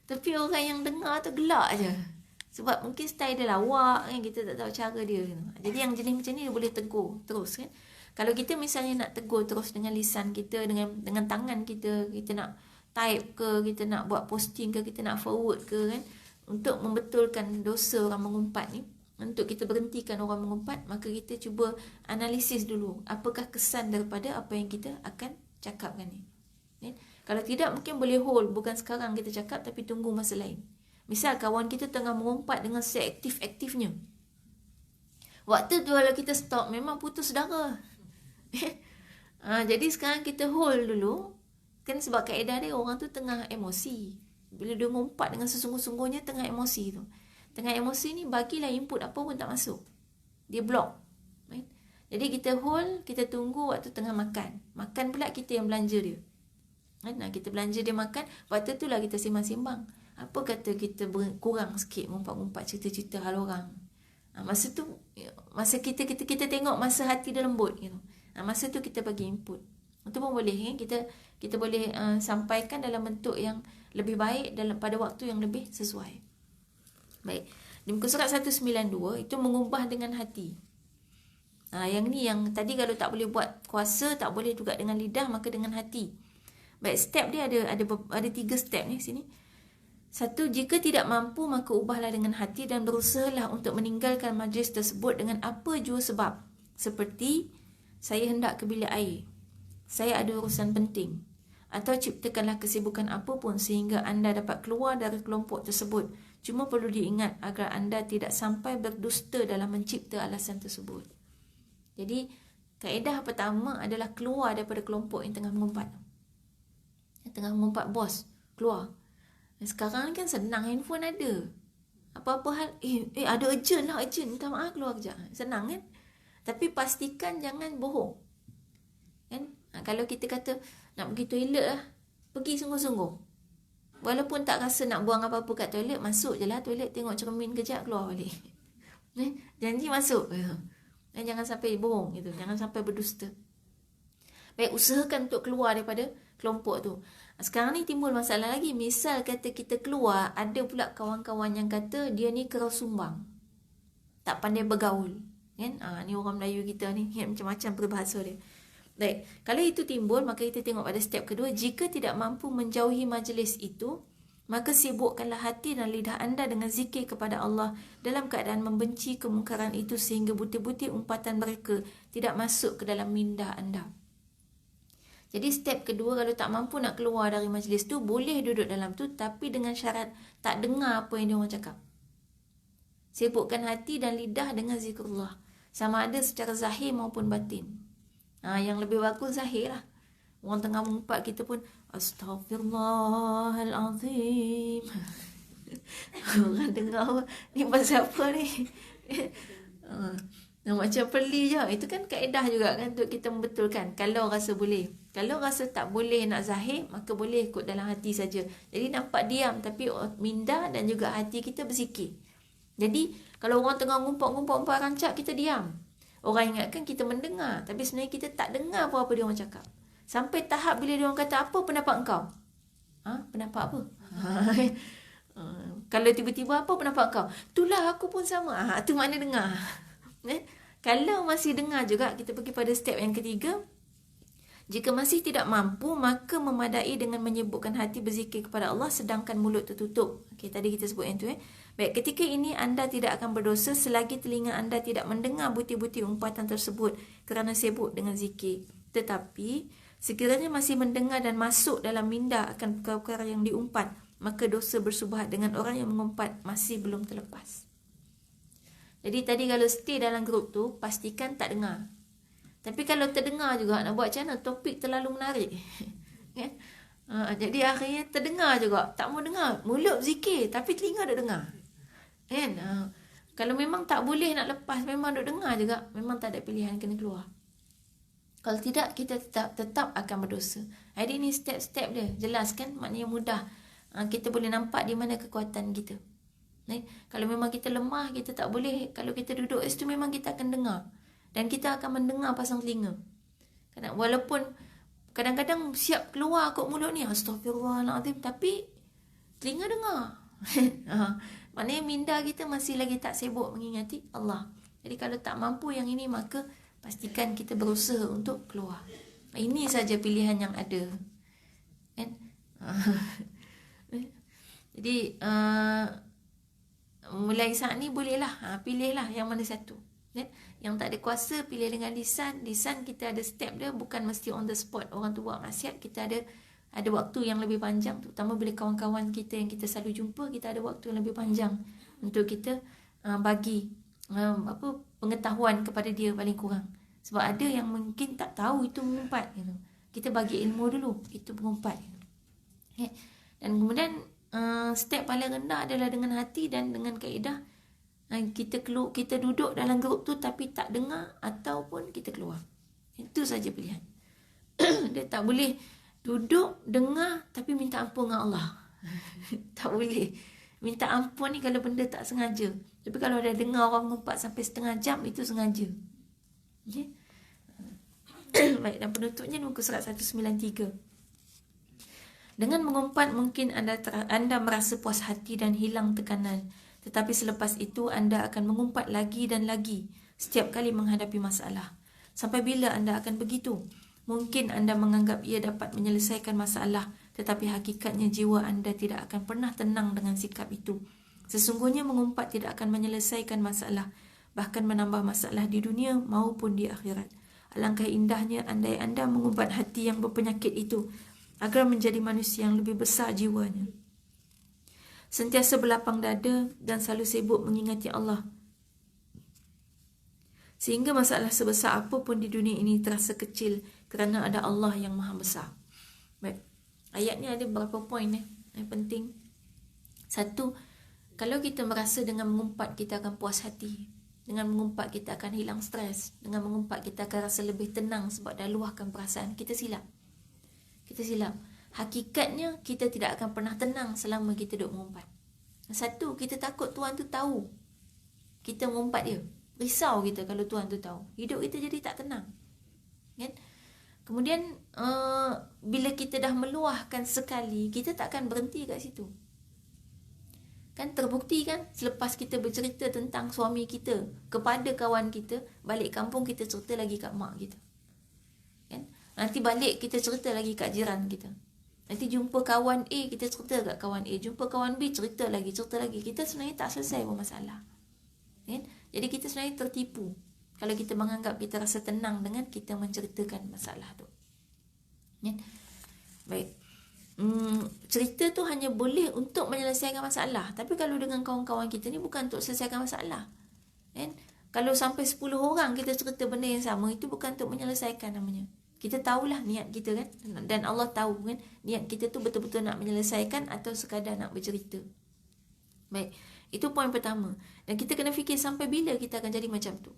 Tapi orang yang dengar tu gelak je, sebab mungkin style dia lawak kan, kita tak tahu cara dia. Jadi yang jenis macam ni dia boleh tegur terus kan. Kalau kita misalnya nak tegur terus dengan lisan kita, dengan tangan kita nak type ke, kita nak buat posting ke, kita nak forward ke kan, untuk membetulkan dosa orang mengumpat ni, untuk kita berhentikan orang mengumpat, maka kita cuba analisis dulu apakah kesan daripada apa yang kita akan cakapkan ni. Kalau tidak, mungkin boleh hold, bukan sekarang kita cakap tapi tunggu masa lain. Misal kawan kita tengah mengumpat dengan seaktif-aktifnya, waktu tu kalau kita stop memang putus saudara. Jadi sekarang kita hold dulu kan, sebab kaedah dia orang tu tengah emosi. Bila dia mengumpat dengan sesungguh-sungguhnya tengah emosi tu, tengah emosi ni bagilah input apa pun tak masuk, dia block. Jadi kita hold, kita tunggu waktu tengah makan pula kita yang belanja dia. Kita belanja dia makan, waktu tu lah kita sembang-sembang. Apa kata kita kurang sikit mengumpat-ngumpat cerita-cerita hal orang. Masa tu, masa kita tengok masa hati dia lembut gitu. Masa tu kita bagi input. Itu pun boleh kan, kita boleh sampaikan dalam bentuk yang lebih baik pada waktu yang lebih sesuai. Baik. Di muka surat 192 itu mengubah dengan hati. Yang ni yang tadi kalau tak boleh buat kuasa, tak boleh juga dengan lidah, maka dengan hati. Baik, step dia ada 3 step ni sini. 1, jika tidak mampu maka ubahlah dengan hati dan berusahalah untuk meninggalkan majlis tersebut dengan apa jua sebab. Seperti, saya hendak ke bilik air, saya ada urusan penting. Atau ciptakanlah kesibukan apapun sehingga anda dapat keluar dari kelompok tersebut. Cuma perlu diingat agar anda tidak sampai berdusta dalam mencipta alasan tersebut. Jadi, kaedah pertama adalah keluar daripada kelompok yang tengah mengumpat. Yang tengah mengumpat bos, keluar. Sekarang kan senang, handphone ada. Apa-apa hal, ada urgent lah, urgent, minta maaf keluar kejap. Senang kan? Tapi pastikan jangan bohong. Kan? Kalau kita kata nak pergi toilet lah, pergi sungguh-sungguh. Walaupun tak rasa nak buang apa-apa kat toilet, masuk je lah toilet, tengok cermin kejap, keluar balik. Janji masuk. Dan jangan sampai bohong gitu, jangan sampai berdusta. Baik, usahakan untuk keluar daripada kelompok tu. Sekarang ni timbul masalah lagi. Misal kata kita keluar, ada pula kawan-kawan yang kata dia ni keras sumbang, tak pandai bergaul. Kan? Ni orang Melayu kita ni, macam-macam peribahasa dia. Baik, kalau itu timbul, maka kita tengok pada step kedua. Jika tidak mampu menjauhi majlis itu, maka sibukkanlah hati dan lidah anda dengan zikir kepada Allah dalam keadaan membenci kemungkaran itu sehingga butir-butir umpatan mereka tidak masuk ke dalam minda anda. Jadi step kedua, kalau tak mampu nak keluar dari majlis tu, boleh duduk dalam tu, tapi dengan syarat tak dengar apa yang dia orang cakap. Sibukkan hati dan lidah dengan zikrullah, sama ada secara zahir maupun batin. Yang lebih bagus zahir lah. Orang tengah mengumpat, kita pun Astaghfirullahalazim. Orang dengar ni pasal apa ni? Macam perli je. Itu kan kaedah juga kan untuk kita membetulkan. Kalau rasa boleh. Kalau rasa tak boleh nak zahir, maka boleh ikut dalam hati saja. Jadi nampak diam, tapi minda dan juga hati kita berzikir. Jadi kalau orang tengah ngumpat-ngumpat rancak, kita diam. Orang ingatkan kita mendengar, tapi sebenarnya kita tak dengar apa-apa dia orang cakap. Sampai tahap bila dia orang kata, apa pendapat engkau? Pendapat apa? Kalau tiba-tiba, apa pendapat engkau? Itulah aku pun sama. Tu makna dengar. Kalau masih dengar juga, kita pergi pada step yang ketiga. Jika masih tidak mampu, maka memadai dengan menyebutkan hati berzikir kepada Allah sedangkan mulut tertutup. Tadi kita sebut yang tu. Baik, ketika ini anda tidak akan berdosa selagi telinga anda tidak mendengar butir-butir umpatan tersebut kerana sibuk dengan zikir. Tetapi, sekiranya masih mendengar dan masuk dalam minda akan perkara-perkara yang diumpat, maka dosa bersubhat dengan orang yang mengumpat masih belum terlepas. Jadi tadi kalau stay dalam grup tu, pastikan tak dengar. Tapi kalau terdengar juga, nak buat macam mana? Topik terlalu menarik. Jadi akhirnya terdengar juga. Tak mau dengar. Mulut zikir, tapi telinga duk dengar. Kan? Kalau memang tak boleh nak lepas, memang duk dengar juga, memang tak ada pilihan, kena keluar. Kalau tidak, kita tetap akan berdosa. Jadi ni step-step dia. Jelas kan? Maknanya mudah. Kita boleh nampak di mana kekuatan kita. Kalau memang kita lemah, kita tak boleh. Kalau kita duduk kat situ, memang kita akan dengar. Dan kita akan mendengar pasang telinga. Walaupun kadang-kadang siap keluar kot mulut ni, Astaghfirullahaladzim, tapi telinga dengar. Maknanya minda kita masih lagi tak sibuk mengingati Allah. Jadi kalau tak mampu yang ini, maka pastikan kita berusaha untuk keluar. Ini saja pilihan yang ada. Kan? Jadi mulai saat ni bolehlah pilihlah yang mana satu. Yang tak ada kuasa, pilih dengan lisan. Lisan kita ada step dia, bukan mesti on the spot. Orang tu buat maksiat, kita ada waktu yang lebih panjang. Terutama bila kawan-kawan kita yang kita selalu jumpa, kita ada waktu yang lebih panjang untuk kita bagi pengetahuan kepada dia paling kurang. Sebab ada yang mungkin tak tahu itu mengumpat. Kita bagi ilmu dulu, itu mengumpat. Dan kemudian step paling rendah adalah dengan hati dan dengan kaedah kita duduk dalam grup tu tapi tak dengar, ataupun kita keluar. Itu saja pilihan. Dia tak boleh duduk dengar tapi minta ampun dengan Allah. Tak boleh. Minta ampun ni kalau benda tak sengaja. Tapi kalau dah dengar orang mengumpat sampai setengah jam, itu sengaja. Okay? Baik, dan penutupnya muka surat 193. Dengan mengumpat mungkin anda merasa puas hati dan hilang tekanan. Tetapi selepas itu anda akan mengumpat lagi dan lagi setiap kali menghadapi masalah. Sampai bila anda akan begitu? Mungkin anda menganggap ia dapat menyelesaikan masalah, tetapi hakikatnya jiwa anda tidak akan pernah tenang dengan sikap itu. Sesungguhnya mengumpat tidak akan menyelesaikan masalah, bahkan menambah masalah di dunia maupun di akhirat. Alangkah indahnya andai anda mengumpat hati yang berpenyakit itu agar menjadi manusia yang lebih besar jiwanya, sentiasa berlapang dada dan selalu sibuk mengingati Allah, sehingga masalah sebesar apapun di dunia ini terasa kecil kerana ada Allah yang maha besar. Baik. Ayat ni ada beberapa poin yang penting. Satu, kalau kita merasa dengan mengumpat kita akan puas hati, dengan mengumpat kita akan hilang stres, dengan mengumpat kita akan rasa lebih tenang sebab dah luahkan perasaan, kita silap. Kita silap. Hakikatnya kita tidak akan pernah tenang selama kita duduk mengumpat. Satu, kita takut Tuhan tu tahu kita mengumpat dia. Risau kita kalau Tuhan tu tahu. Hidup kita jadi tak tenang. Kan? Kemudian bila kita dah meluahkan sekali, kita takkan berhenti kat situ. Kan terbukti kan, selepas kita bercerita tentang suami kita kepada kawan kita, balik kampung kita cerita lagi kat mak kita. Kan? Nanti balik kita cerita lagi kat jiran kita. Nanti jumpa kawan A, kita cerita kat kawan A. Jumpa kawan B, cerita lagi. Kita sebenarnya tak selesai pun masalah. Kan? Jadi kita sebenarnya tertipu kalau kita menganggap kita rasa tenang dengan kita menceritakan masalah tu. Kan? Baik. Cerita tu hanya boleh untuk menyelesaikan masalah. Tapi kalau dengan kawan-kawan kita ni bukan untuk selesaikan masalah. Kan? Kalau sampai 10 orang kita cerita benda yang sama, itu bukan untuk menyelesaikan namanya. Kita tahulah niat kita kan. Dan Allah tahu kan niat kita tu betul-betul nak menyelesaikan atau sekadar nak bercerita. Baik. Itu poin pertama. Dan kita kena fikir sampai bila kita akan jadi macam tu.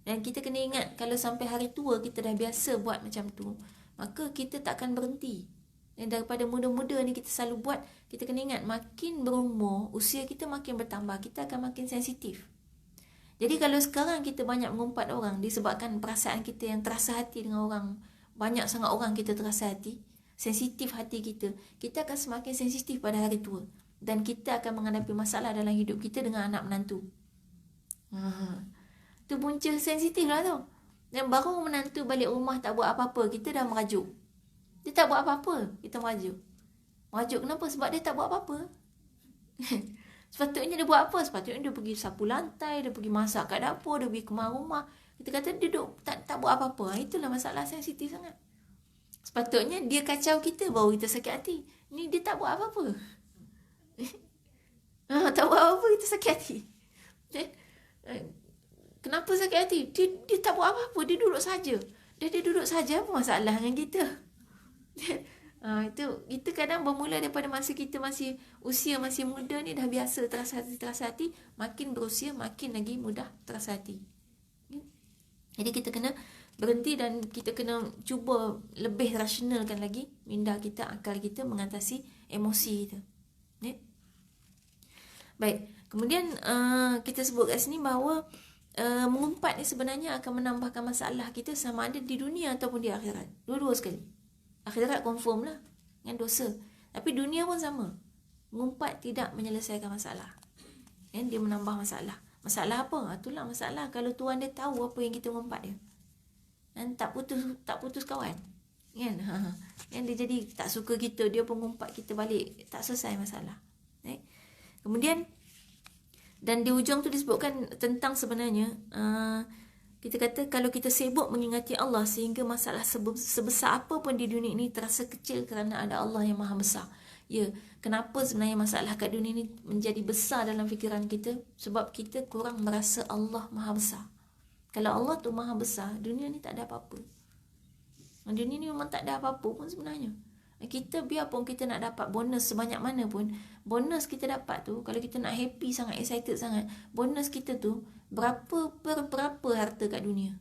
Dan kita kena ingat kalau sampai hari tua kita dah biasa buat macam tu, maka kita takkan berhenti. Dan daripada muda-muda ni kita selalu buat, kita kena ingat makin berumur, usia kita makin bertambah, kita akan makin sensitif. Jadi kalau sekarang kita banyak mengumpat orang disebabkan perasaan kita yang terasa hati dengan orang, banyak sangat orang kita terasa hati, sensitif hati kita, kita akan semakin sensitif pada hari tua. Dan kita akan menghadapi masalah dalam hidup kita dengan anak menantu. Tu punca sensitif lah tu. Dan baru menantu balik rumah tak buat apa-apa, kita dah merajuk. Dia tak buat apa-apa, kita merajuk. Merajuk kenapa? Sebab dia tak buat apa-apa. Sepatutnya dia buat apa? Sepatutnya dia pergi sapu lantai, dia pergi masak kat dapur, dia pergi kemas rumah. Kita kata dia duduk tak buat apa-apa. Itulah masalah sensitif sangat. Sepatutnya dia kacau kita baru kita sakit hati. Ni dia tak buat apa-apa. Tak buat apa-apa kita sakit hati. Kenapa sakit hati? Dia tak buat apa-apa, dia duduk saja. Dia duduk saja, apa masalah dengan kita? Itu kita kadang bermula daripada masa kita masih usia masih muda ni dah biasa terasa hati, makin berusia makin lagi mudah terasa hati. Jadi kita kena berhenti dan kita kena cuba lebih rasionalkan lagi minda kita, akal kita mengatasi emosi kita. Baik, kemudian kita sebut kat sini bahawa mengumpat ni sebenarnya akan menambahkan masalah kita sama ada di dunia ataupun di akhirat. Dua-dua sekali. Akhirat confirm lah dengan dosa. Tapi dunia pun sama. Mengumpat tidak menyelesaikan masalah. Dia menambah masalah. Masalah apa? Itulah masalah kalau Tuhan dia tahu apa yang kita mengumpat dia. Dan tak putus kawan. Kan? Dia jadi tak suka kita, dia pengumpat kita balik. Tak selesai masalah. Kemudian dan di ujung tu disebutkan tentang sebenarnya kita kata kalau kita sibuk mengingati Allah sehingga masalah sebesar apa pun di dunia ini terasa kecil kerana ada Allah yang maha besar. Ya, kenapa sebenarnya masalah kat dunia ini menjadi besar dalam fikiran kita? Sebab kita kurang merasa Allah maha besar. Kalau Allah tu maha besar, dunia ni tak ada apa-apa. Dunia ni memang tak ada apa-apa pun sebenarnya. Kita biarpun kita nak dapat bonus sebanyak mana pun, bonus kita dapat tu, kalau kita nak happy sangat, excited sangat, bonus kita tu berapa harta kat dunia?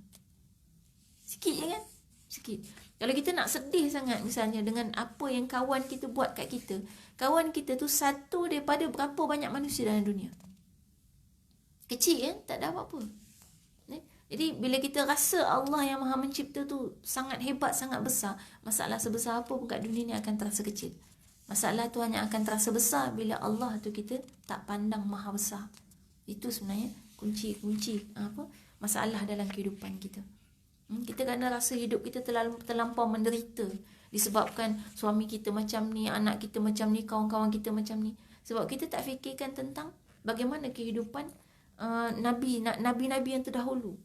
Sikit je kan? Sikit. Kalau kita nak sedih sangat misalnya dengan apa yang kawan kita buat kat kita, kawan kita tu satu daripada berapa banyak manusia dalam dunia. Kecil kan? Tak ada apa-apa. Jadi bila kita rasa Allah yang maha mencipta tu sangat hebat, sangat besar, masalah sebesar apa pun kat dunia ni akan terasa kecil. Masalah tu hanya akan terasa besar bila Allah tu kita tak pandang maha besar. Itu sebenarnya kunci masalah dalam kehidupan kita. Kita kadang rasa hidup kita terlampau menderita disebabkan suami kita macam ni, anak kita macam ni, kawan-kawan kita macam ni. Sebab kita tak fikirkan tentang bagaimana kehidupan nabi-nabi yang terdahulu.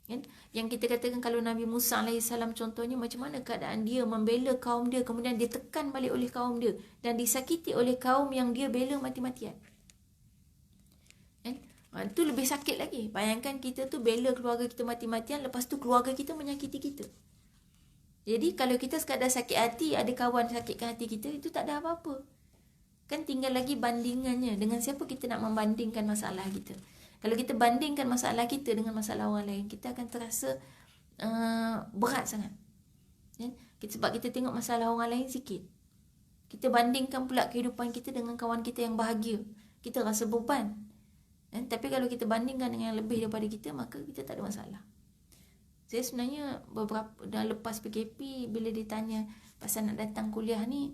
Kan? Yang kita katakan kalau Nabi Musa AS contohnya, macam mana keadaan dia membela kaum dia, kemudian dia tekan balik oleh kaum dia dan disakiti oleh kaum yang dia bela mati-matian. Kan? Itu lebih sakit lagi. Bayangkan kita tu bela keluarga kita mati-matian, lepas tu keluarga kita menyakiti kita. Jadi kalau kita sekadar sakit hati, ada kawan sakitkan hati kita, itu tak ada apa-apa. Kan tinggal lagi bandingannya, dengan siapa kita nak membandingkan masalah kita. Kalau kita bandingkan masalah kita dengan masalah orang lain, kita akan terasa berat sangat. Sebab kita tengok masalah orang lain sikit. Kita bandingkan pula kehidupan kita dengan kawan kita yang bahagia, kita rasa beban. Tapi kalau kita bandingkan dengan yang lebih daripada kita, maka kita tak ada masalah. Saya sebenarnya dah lepas PKP, bila ditanya pasal nak datang kuliah ni,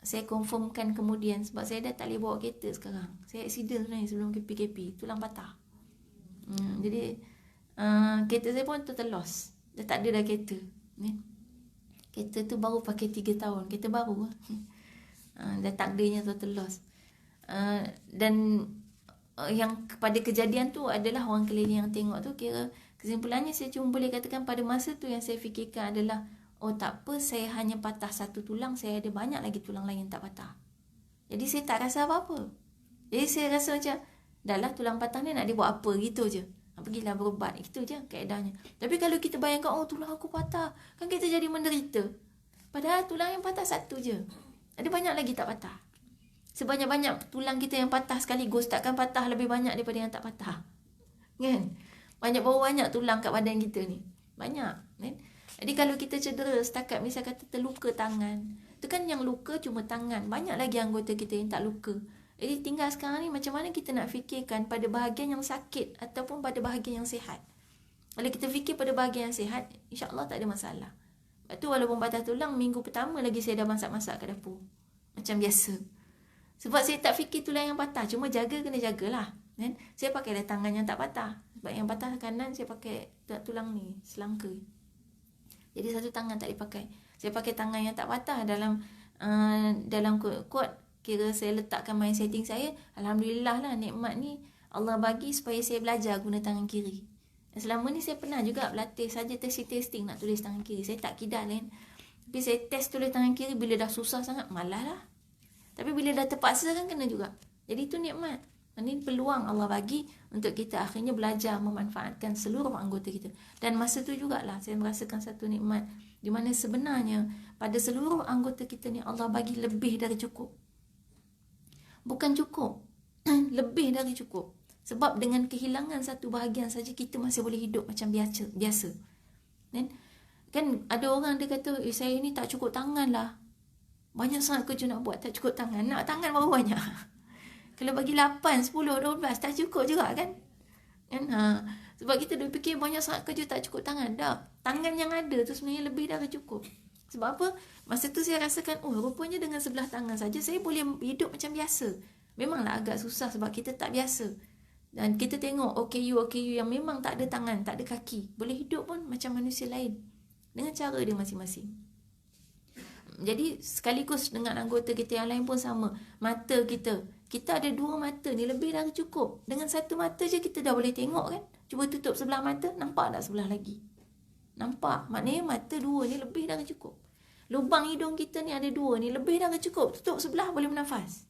saya confirmkan kemudian, sebab saya dah tak boleh bawa kereta sekarang. Saya accident sebenarnya sebelum PKP, tulang patah. Jadi kereta saya pun total loss. Dah tak ada dah kereta. Kereta tu baru pakai 3 tahun, kereta baru. Dah takdirnya total loss. Dan yang pada kejadian tu adalah orang keliling yang tengok tu, kira kesimpulannya saya cuma boleh katakan pada masa tu yang saya fikirkan adalah, oh tak apa, saya hanya patah satu tulang, saya ada banyak lagi tulang lain yang tak patah. Jadi saya tak rasa apa-apa. Jadi saya rasa macam, dah lah tulang patah ni nak dibuat apa, gitu je. Pergilah berubat, gitu je kaedahnya. Tapi kalau kita bayangkan, oh tulang aku patah, kan kita jadi menderita. Padahal tulang yang patah satu je, ada banyak lagi tak patah. Sebanyak-banyak tulang kita yang patah sekaligus, takkan patah lebih banyak daripada yang tak patah. Kan? Banyak tulang kat badan kita ni. Banyak. Kan? Jadi kalau kita cedera, setakat misal kata terluka tangan, tu kan yang luka cuma tangan. Banyak lagi anggota kita yang tak luka. Jadi tinggal sekarang ni macam mana kita nak fikirkan pada bahagian yang sakit ataupun pada bahagian yang sihat. Kalau kita fikir pada bahagian yang sihat, insya-Allah tak ada masalah. Lepas tu walaupun patah tulang, minggu pertama lagi saya dah masak-masak kat dapur. Macam biasa. Sebab saya tak fikir tulang yang patah. Cuma kena jagalah. Kan? Saya pakai dah tangan yang tak patah. Sebab yang patah kanan saya pakai tulang ni, selangka. Jadi satu tangan tak dipakai. Saya pakai tangan yang tak patah dalam kuat. Kira saya letakkan main setting saya. Alhamdulillah lah, nikmat ni Allah bagi supaya saya belajar guna tangan kiri. Selama ni saya pernah juga berlatih saja testing nak tulis tangan kiri. Saya tak kidal kan. Tapi saya test tulis tangan kiri, bila dah susah sangat, malas lah. Tapi bila dah terpaksa kan kena juga. Jadi itu nikmat. Ini peluang Allah bagi untuk kita akhirnya belajar memanfaatkan seluruh anggota kita. Dan masa tu jugalah saya merasakan satu nikmat, di mana sebenarnya pada seluruh anggota kita ni Allah bagi lebih dari cukup. Bukan cukup, lebih dari cukup. Sebab dengan kehilangan satu bahagian saja, kita masih boleh hidup macam biasa. Kan ada orang dia kata, saya ni tak cukup tangan lah. Banyak sangat kerja nak buat, tak cukup tangan. Nak tangan baru banyak. Kalau bagi 8, 10, 12, tak cukup juga kan? Sebab kita dah fikir banyak sangat kerja tak cukup tangan. Dah, tangan yang ada tu sebenarnya lebih dari cukup. Sebab apa? Masa tu saya rasakan, rupanya dengan sebelah tangan saja saya boleh hidup macam biasa. Memanglah agak susah sebab kita tak biasa. Dan kita tengok OKU yang memang tak ada tangan, tak ada kaki, boleh hidup pun macam manusia lain. Dengan cara dia masing-masing. Jadi sekaligus dengan anggota kita yang lain pun sama. Mata kita ada 2 mata ni lebih dari cukup. Dengan satu mata je kita dah boleh tengok kan. Cuba tutup sebelah mata, nampak tak sebelah lagi? Nampak. Maknanya mata 2 ni lebih dari cukup. Lubang hidung kita ni ada 2 ni lebih dari cukup. Tutup sebelah boleh bernafas.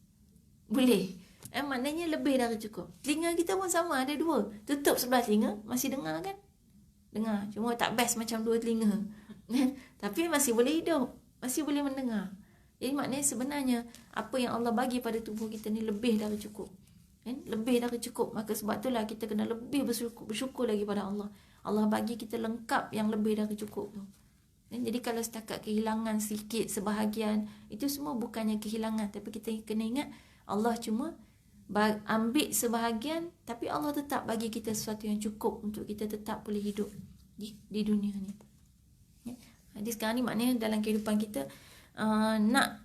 Boleh. Maknanya lebih dari cukup. Telinga kita pun sama, ada 2. Tutup sebelah telinga, masih dengar kan? Dengar. Cuma tak best macam 2 telinga. Tapi masih boleh hidup. Masih boleh mendengar. Jadi maknanya sebenarnya apa yang Allah bagi pada tubuh kita ni lebih dari cukup. Lebih dari cukup. Maka sebab itulah kita kena lebih bersyukur lagi pada Allah. Allah bagi kita lengkap yang lebih dari cukup tu. Jadi kalau setakat kehilangan sikit, sebahagian, itu semua bukannya kehilangan. Tapi kita kena ingat, Allah cuma ambil sebahagian, tapi Allah tetap bagi kita sesuatu yang cukup untuk kita tetap boleh hidup di dunia ni. Jadi sekarang ni maknanya dalam kehidupan kita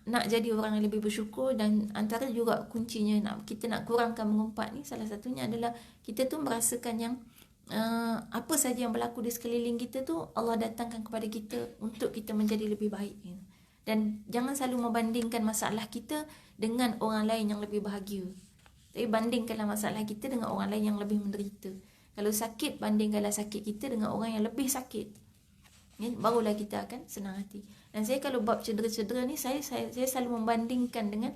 nak jadi orang yang lebih bersyukur, dan antara juga kuncinya kita nak kurangkan mengumpat ni, salah satunya adalah kita tu merasakan yang apa saja yang berlaku di sekeliling kita tu Allah datangkan kepada kita untuk kita menjadi lebih baik. Dan jangan selalu membandingkan masalah kita dengan orang lain yang lebih bahagia. Tapi bandingkanlah masalah kita dengan orang lain yang lebih menderita. Kalau sakit, bandingkanlah sakit kita dengan orang yang lebih sakit. Barulah kita akan senang hati. Dan saya kalau bab cedera-cedera ni, saya selalu membandingkan dengan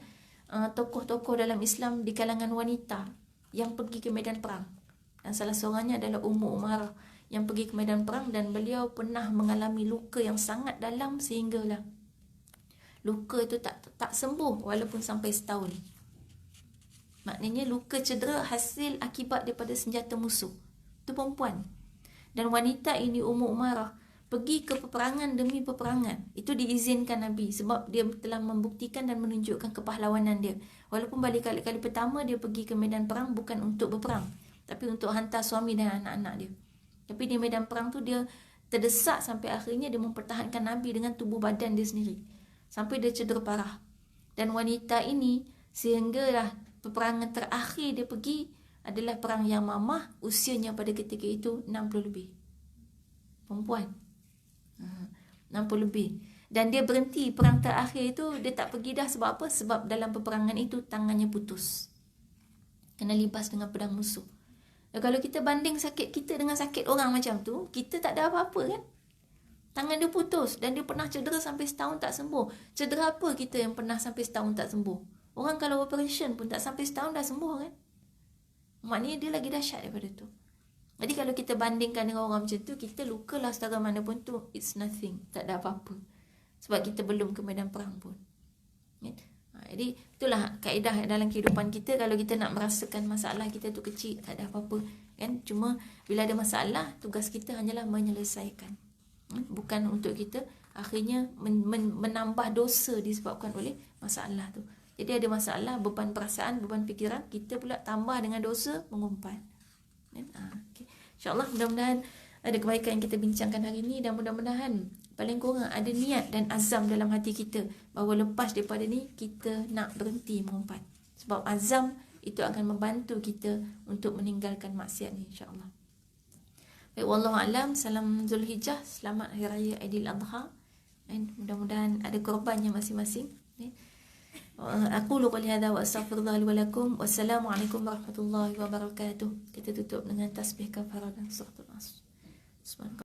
tokoh-tokoh dalam Islam di kalangan wanita yang pergi ke medan perang. Dan salah seorangnya adalah Ummu Umarah yang pergi ke medan perang, dan beliau pernah mengalami luka yang sangat dalam sehinggalah luka itu tak sembuh walaupun sampai setahun. Maknanya luka cedera hasil akibat daripada senjata musuh. Itu perempuan. Dan wanita ini Ummu Umarah pergi ke peperangan demi peperangan. Itu diizinkan Nabi sebab dia telah membuktikan dan menunjukkan kepahlawanan dia. Walaupun balik kali pertama dia pergi ke medan perang bukan untuk berperang, tapi untuk hantar suami dan anak-anak dia. Tapi di medan perang tu dia terdesak sampai akhirnya dia mempertahankan Nabi dengan tubuh badan dia sendiri. Sampai dia cedera parah. Dan wanita ini sehinggalah peperangan terakhir dia pergi adalah perang Yamamah, usianya pada ketika itu 60 lebih. Perempuan. 60 lebih. Dan dia berhenti perang terakhir itu, dia tak pergi dah sebab apa? Sebab dalam peperangan itu tangannya putus. Kena libas dengan pedang musuh. Dan kalau kita banding sakit kita dengan sakit orang macam tu, kita tak ada apa-apa kan? Tangan dia putus dan dia pernah cedera sampai setahun tak sembuh. Cedera apa kita yang pernah sampai setahun tak sembuh? Orang kalau operation pun tak sampai setahun dah sembuh kan? Maknanya dia lagi dahsyat daripada tu. Jadi kalau kita bandingkan dengan orang macam tu, kita lukalah setara mana pun tu, it's nothing. Tak ada apa-apa. Sebab kita belum ke medan perang pun. Jadi itulah kaedah dalam kehidupan kita. Kalau kita nak merasakan masalah kita tu kecil, tak ada apa-apa kan? Cuma bila ada masalah, tugas kita hanyalah menyelesaikan. Bukan untuk kita akhirnya menambah dosa disebabkan oleh masalah tu. Jadi ada masalah, beban perasaan, beban fikiran, kita pula tambah dengan dosa, mengumpat. Okay. InsyaAllah mudah-mudahan ada kebaikan yang kita bincangkan hari ini, dan mudah-mudahan paling kurang ada niat dan azam dalam hati kita bahawa lepas daripada ni kita nak berhenti mengumpat. Sebab azam itu akan membantu kita untuk meninggalkan maksiat ni, insyaAllah. Baik, wallahu alam. Salam Zulhijjah, selamat Hari Raya Aidiladha. Dan mudah-mudahan ada korbannya masing-masing. Aku qouli hadza wa astaghfirullah li wa lakum. Wassalamualaikum warahmatullahi wabarakatuh. Kita tutup dengan tasbih kafarah dan suratul Asr. Subhanallah.